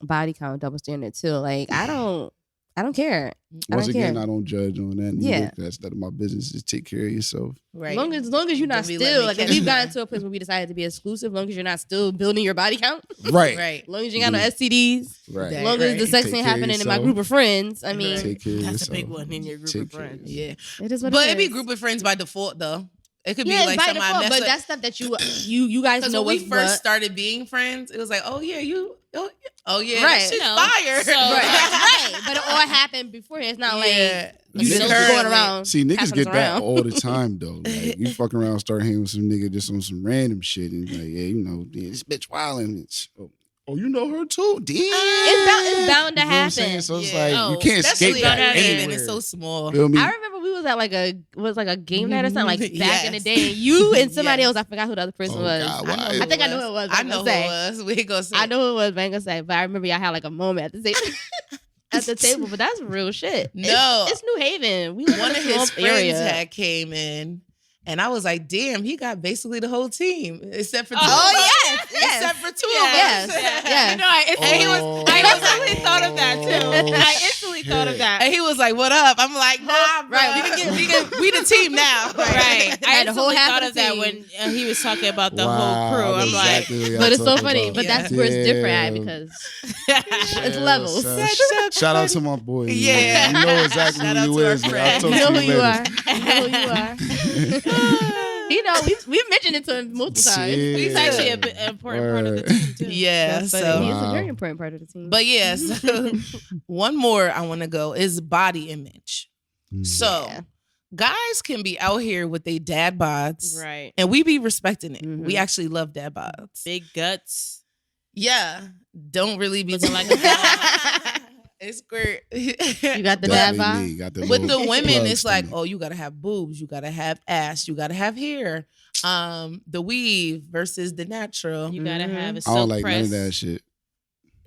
body count double standard too. Like I don't care. Once don't again, care. I don't judge on that. Yeah. Yeah, that's none of my business. Just take care of yourself. Right. As long as you're not Don't be letting still it like if catch we've you. gotten to a place where we decided to be exclusive, as long as you're not still building your body count, Right. Right. as long as you ain't got no Yeah. STDs, Right. as long as the Right. sex Take ain't care of happening in my yourself. group of friends. I mean, Take care of That's yourself. a big one in your group Take of care of friends. Yeah. it is what But it it'd be is. group of friends by default though. It could be Yeah, like by something I default, messed but up. that's stuff that you guys Because know when we what's first what. started being friends, it was like, oh yeah, oh yeah, Right. that shit's No. fire. So- right. But it all happened before. It's not like Yeah. you just Currently- going around. See, niggas passing get us that around. all the time though. Like you fucking around, start hanging with some nigga just on some random shit, and like, yeah, you know, yeah, this bitch wildin'. Oh, you know her too? Damn. It's bound to You know what I'm saying? happen. So it's Yeah. like Oh, you can't Especially escape at that our age, anywhere. and it's so small. Feel me? I remember we was at like a game night or something like back in the Yes. day, and you and somebody Yes. else, I forgot who the other person Oh, was. God, I, why? know I think I know who it was. I know who it was. We ain't gonna say. I know who it was, but I ain't gonna say. But I remember y'all had like a moment at the table. At the table, but that's real shit. No. It's New Haven. We live One in a of his small friends area. had came in, and I was like, "Damn, he got basically the whole team except for two. Oh, of us. yes, yes. Except for two Yes, of us. yes. You know, I instantly thought of that too. Oh, I instantly thought of shit. that. And he was like, "What up?" I'm like, "Nah, bro. Right, We the team now." Right. I Had the whole instantly half thought of of the that team. when he was talking about the Wow, whole crew. I'm that's like, exactly what y'all But it's so talking funny. about. But Yeah. that's where it's different at Damn. because it's Yeah, levels. son. That's so Shout out to funny. my boy. Yeah. You know exactly Shout who out you to our is. I'll friend. talk you to know you who you later. are. You know who you are. You know, we've mentioned it to him multiple times. Yeah. He's actually an important part of the team too. Yeah. That's funny. So, He is a Wow. very important part of the team. but yeah. So one more I want to go is body image. So Yeah. guys can be out here with their dad bods, Right. and we be respecting it. Mhm. We actually love dad bods. Big guts. Yeah, don't really be Looking like a dog. It's great. You got the dad Definitely bod? me. Got the With little the women, plugs it's for like, me. oh, you gotta have boobs, you gotta have ass, you gotta have hair. The weave versus the natural. You gotta Mhm. have a I silk don't like press. none of that shit.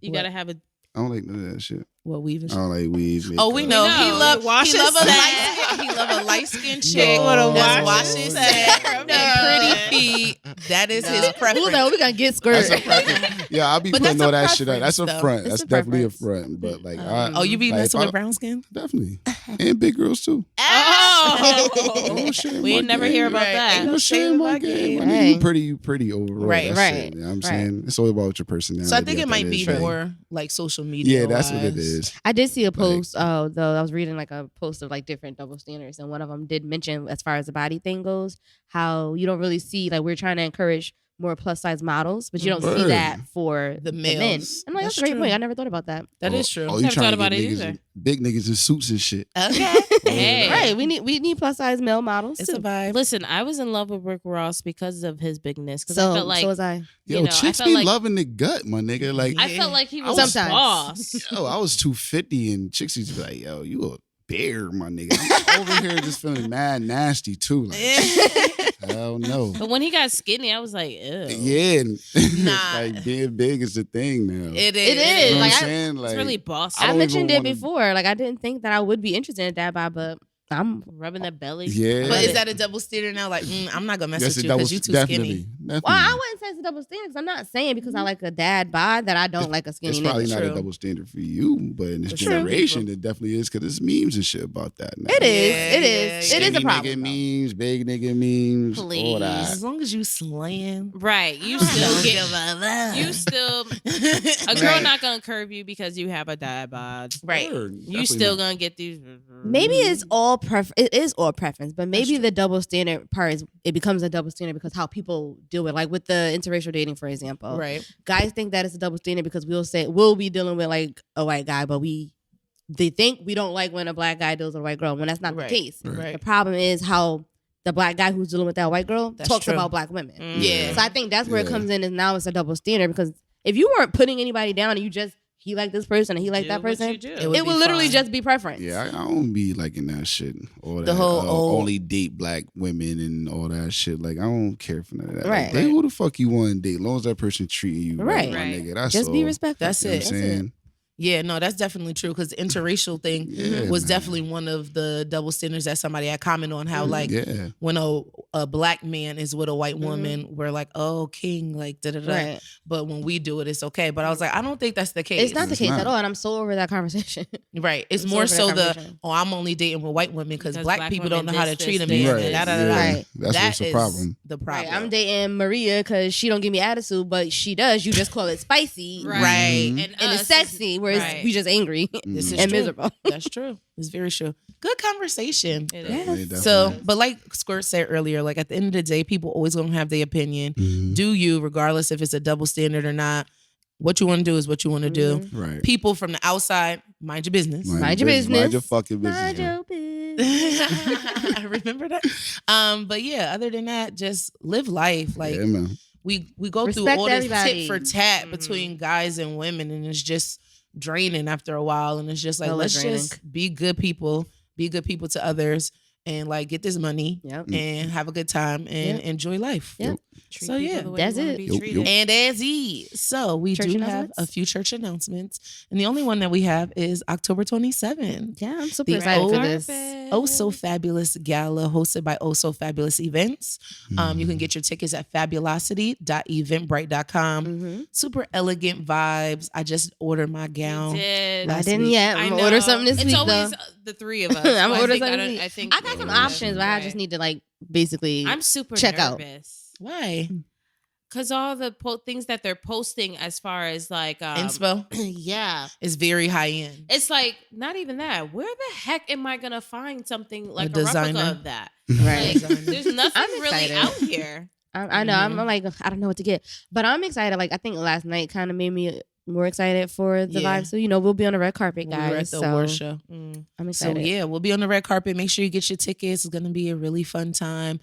You What? gotta have a. I don't like none of that shit. What weave is? I don't like weave. Oh, we know. We know. He love Wash he love a his light set. skin. He love a light skinned chick No. that's Wash washing his set set. and pretty feet. That is his preference. Who know we gonna get That's squirt? a preference. Yeah, I'll be But putting that's all a that shit out. That's a preference, front. though. That's It's a definitely a preference. front. But like, Oh, you be like, messing if I- with brown skin? Definitely. And big girls too. Oh, Oh, shit, we my ain't never game. hear about Right. that. Ain't no No shame shame in my my game. game. I mean, Hey. you pretty overall. Right. That's Right. it. You know what I'm Right. saying? It's all about your personality. So I think at it the might end be of the day. more like social media. Yeah, that's what it wise. is. I did see a post, though I was reading like a post of like different double standards, and one of them did mention, as far as the body thing goes, how you don't really see, like, we're trying to encourage more plus size models, but you don't see Word. that for The men. males. I'm like, that's a That's great true. point. I never thought about that. That is true. Oh, you Never trying thought to about get it niggas either. in- big niggas in suits and shit. Okay. Hey. Right? We need plus size male models It's too. a vibe. Listen, I was in love with Rick Ross because of his bigness. Because So I felt like so was I. Yo, You know, I chicks felt be like- loving the gut, my nigga. Like, I felt like he was Sometimes. a boss. yo, I was 250 and chicks used to be like, yo, you a bear, my nigga. I'm over here just feeling mad nasty too. Like, hell no. But when he got skinny, I was like, ew. Yeah, and Nah. like being big is the thing now. It It is. is. You know Like, what I'm I- saying? It's Like, really bossy. I I don't mentioned even it wanna- before. Like, I didn't think that I would be interested in that bod, but I'm Rubbing that belly. Yeah. But is that a double standard now? Like, I'm not gonna mess yes, with you that because was you too definitely, skinny. definitely. well, I wouldn't say it's a double standard because I'm not saying because I like a dad bod that I don't like a skinny It's probably nigga. not True. a double standard for you, but in this For some generation, people. it definitely is because there's memes and shit about that. Now. It is. Yeah, It is. yeah, It is Skinny a problem. Nigga though. memes, big nigga memes, all Please. that. As long as you slaying, Right. You don't still give get. a love. You still. A girl Right. not gonna curve you because you have a dad bod. Right. Word, You definitely still not. gonna get these. Maybe it's all it is all preference, but maybe true. the double standard part is it becomes a double standard because how people deal with, like with the interracial dating, for example. Right. Guys think that it's a double standard because we'll be dealing with like a white guy, but they think we don't like when a black guy deals with a white girl when that's not Right. the case. Right. The problem is how the black guy who's dealing with that white girl That's talks true. about black women. Mm. Yeah. So I think that's where it Yeah. comes in, is now it's a double standard because if you weren't putting anybody down and you just he like this person and he like Do that what person, you do. It would it be will literally fine. just be preference. Yeah, I don't be liking that shit. All The that, whole, only date black women and all that shit. Like, I don't care for none of that. Right. Like, date who the fuck you want to date. As long as that person treating you right, Right. my Right. nigga. That's Just all. be respectful. That's You know it. what I'm saying? Yeah, no, that's definitely true because the interracial thing Yeah, was man. definitely one of the double standards that somebody had commented on how like Yeah. when a black man is with a white woman, we're like, oh, king, like da da da. Right. But when we do it, it's okay. But I was like, I don't think that's the case. It's not the It's case not. at all, and I'm so over that conversation. Right. It's I'm so more over that so the conversation. I'm only dating with white women because Because black black people don't know women how to this, treat a this, man. this, Right. and this. da, da, da, da. Right. That's That what's the is problem. the problem. Right, I'm dating Maria because she don't give me attitude, but she does. You just call it spicy, Right. Right. Mhm. And And it's us sexy, whereas right. we just angry This is and true. miserable. That's true. It's very true. Good conversation. It Yes. is. Yeah, So, definitely. but like Squirt said earlier, like at the end of the day, people always gonna have their opinion. Mhm. Do you, regardless if it's a double standard or not. What you want to do is what you want to do. Mhm. Right. People from the outside, mind your business. Mind your business. Mind your fucking business. Mind bro. your business. Remember that? But yeah, other than that, just live life. Like yeah, man. we go through Respect all this everybody. tit for tat Mhm. between guys and women, and it's just draining after a while. And it's just like Hella let's draining. just be good people to others, and like get this money Yep. and have a good time and Yep. enjoy life. Yep. Treat So, people yeah, the way that's you wanna it. be Yup, treated. yup. And as is, so we Church do have announcements? a few church announcements, and the only one that we have is October 27th. Yeah, I'm super The excited for old- this. Oh So Fabulous Gala hosted by Oh So Fabulous Events. You can get your tickets at fabulosity.eventbrite.com. Mm-hmm. Super elegant vibes. I just ordered my gown. You did. I Last didn't week. yet. I'm gonna order something this it's week always though. the three of us. I'm So gonna I order think- something I this don't- week. I think I got some Oh, options, but I right. just need to like basically. I'm super check out. nervous. Why? Because all the things that they're posting as far as like Inspo yeah, is very high end. it's like not even that. Where the heck am I gonna find something like a designer? replica of that? Right. Like, there's nothing I'm really excited. out here. I know. I'm like, I don't know what to get, but I'm excited. Like I think last night kind of made me more excited for the Yeah. vibe. So we'll be on the red carpet, We guys. were at the so award show. I'm So excited. yeah, we'll be on the red carpet. Make sure you get your tickets. It's gonna be a really fun time.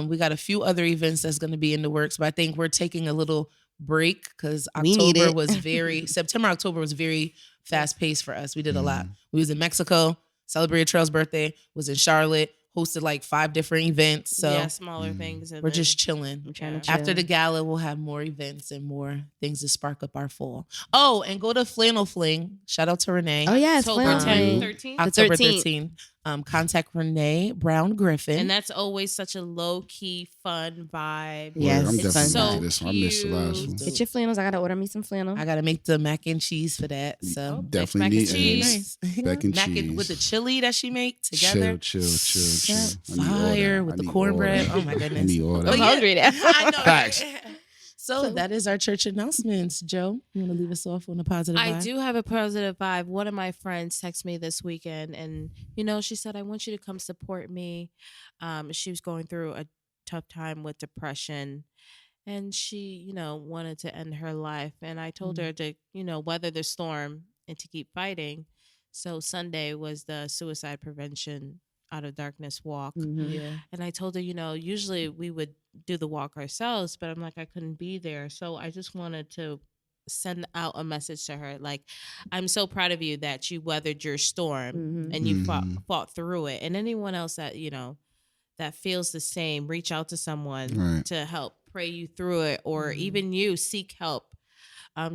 We got a few other events that's gonna be in the works, but I think we're taking a little break because We need October it. was October was very fast paced for us. We did a lot. We was in Mexico, celebrated Trail's birthday, was in Charlotte, hosted like 5 different events. So yeah, smaller things. And we're then- just chilling. I'm trying to Yeah. chill. After the gala, we'll have more events and more things to spark up our fall. Oh, and go to Flannel Fling. Shout out to Renee. Oh yeah, it's October Flannel 10th, Fling. 13th. October 13th. 13th. Contact Renee Brown Griffin. And that's always such a low key, fun vibe. Yes, I'm it's definitely fun. going So to this one. I missed the last cute. one. Get your flannels. I gotta order me some flannel. I gotta make the mac and cheese for that. So Definitely mac need and cheese. nice. Mac and cheese. with the chili that she make together. Chill. Yeah, I need all fire that. with I the need all cornbread. that. Oh my goodness. I need all But that. I'm yeah, hungry now. I know. Facts. right? So that is our church announcements. Joe, you want to leave us off on a positive I vibe? do have a positive vibe. One of my friends texted me this weekend, and she said, "I want you to come support me." She was going through a tough time with depression, and she, wanted to end her life. And I told her to, weather the storm and to keep fighting. So Sunday was the suicide prevention out of darkness walk. Mhm. Yeah. And I told her, usually we would do the walk ourselves, but I'm like, I couldn't be there. So I just wanted to send out a message to her. Like, I'm so proud of you that you weathered your storm Mhm. and you Mhm. fought through it. And anyone else that, that feels the same, reach out to someone Right. to help pray you through it, or even you seek help.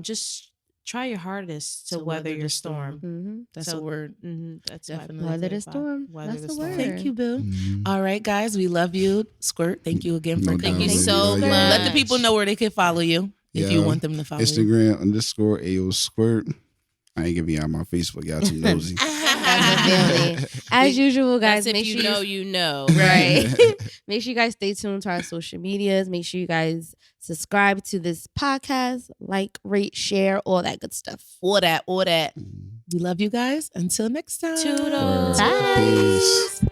Just try your hardest to weather your storm. Mhm. That's So- a word. That's Definitely. my Weather the positive vibe. storm. Weather That's the the storm. word. Thank you, Boo. Mhm. All right, guys, we love you. Squirt, thank you again for No coming. Thank you doubt, so baby. much. Let the people know where they can follow you if you Yeah. want them to follow you. Instagram _AO Squirt. I ain't giving y'all my Facebook. Y'all too nosy. As usual, guys, That's if make you sure know, you know. Right. Make sure you guys stay tuned to our social medias. Make sure you guys subscribe to this podcast, like, rate, share, all that good stuff. All that. We love you guys. Until next time. Toodles. Word. Bye. Peace.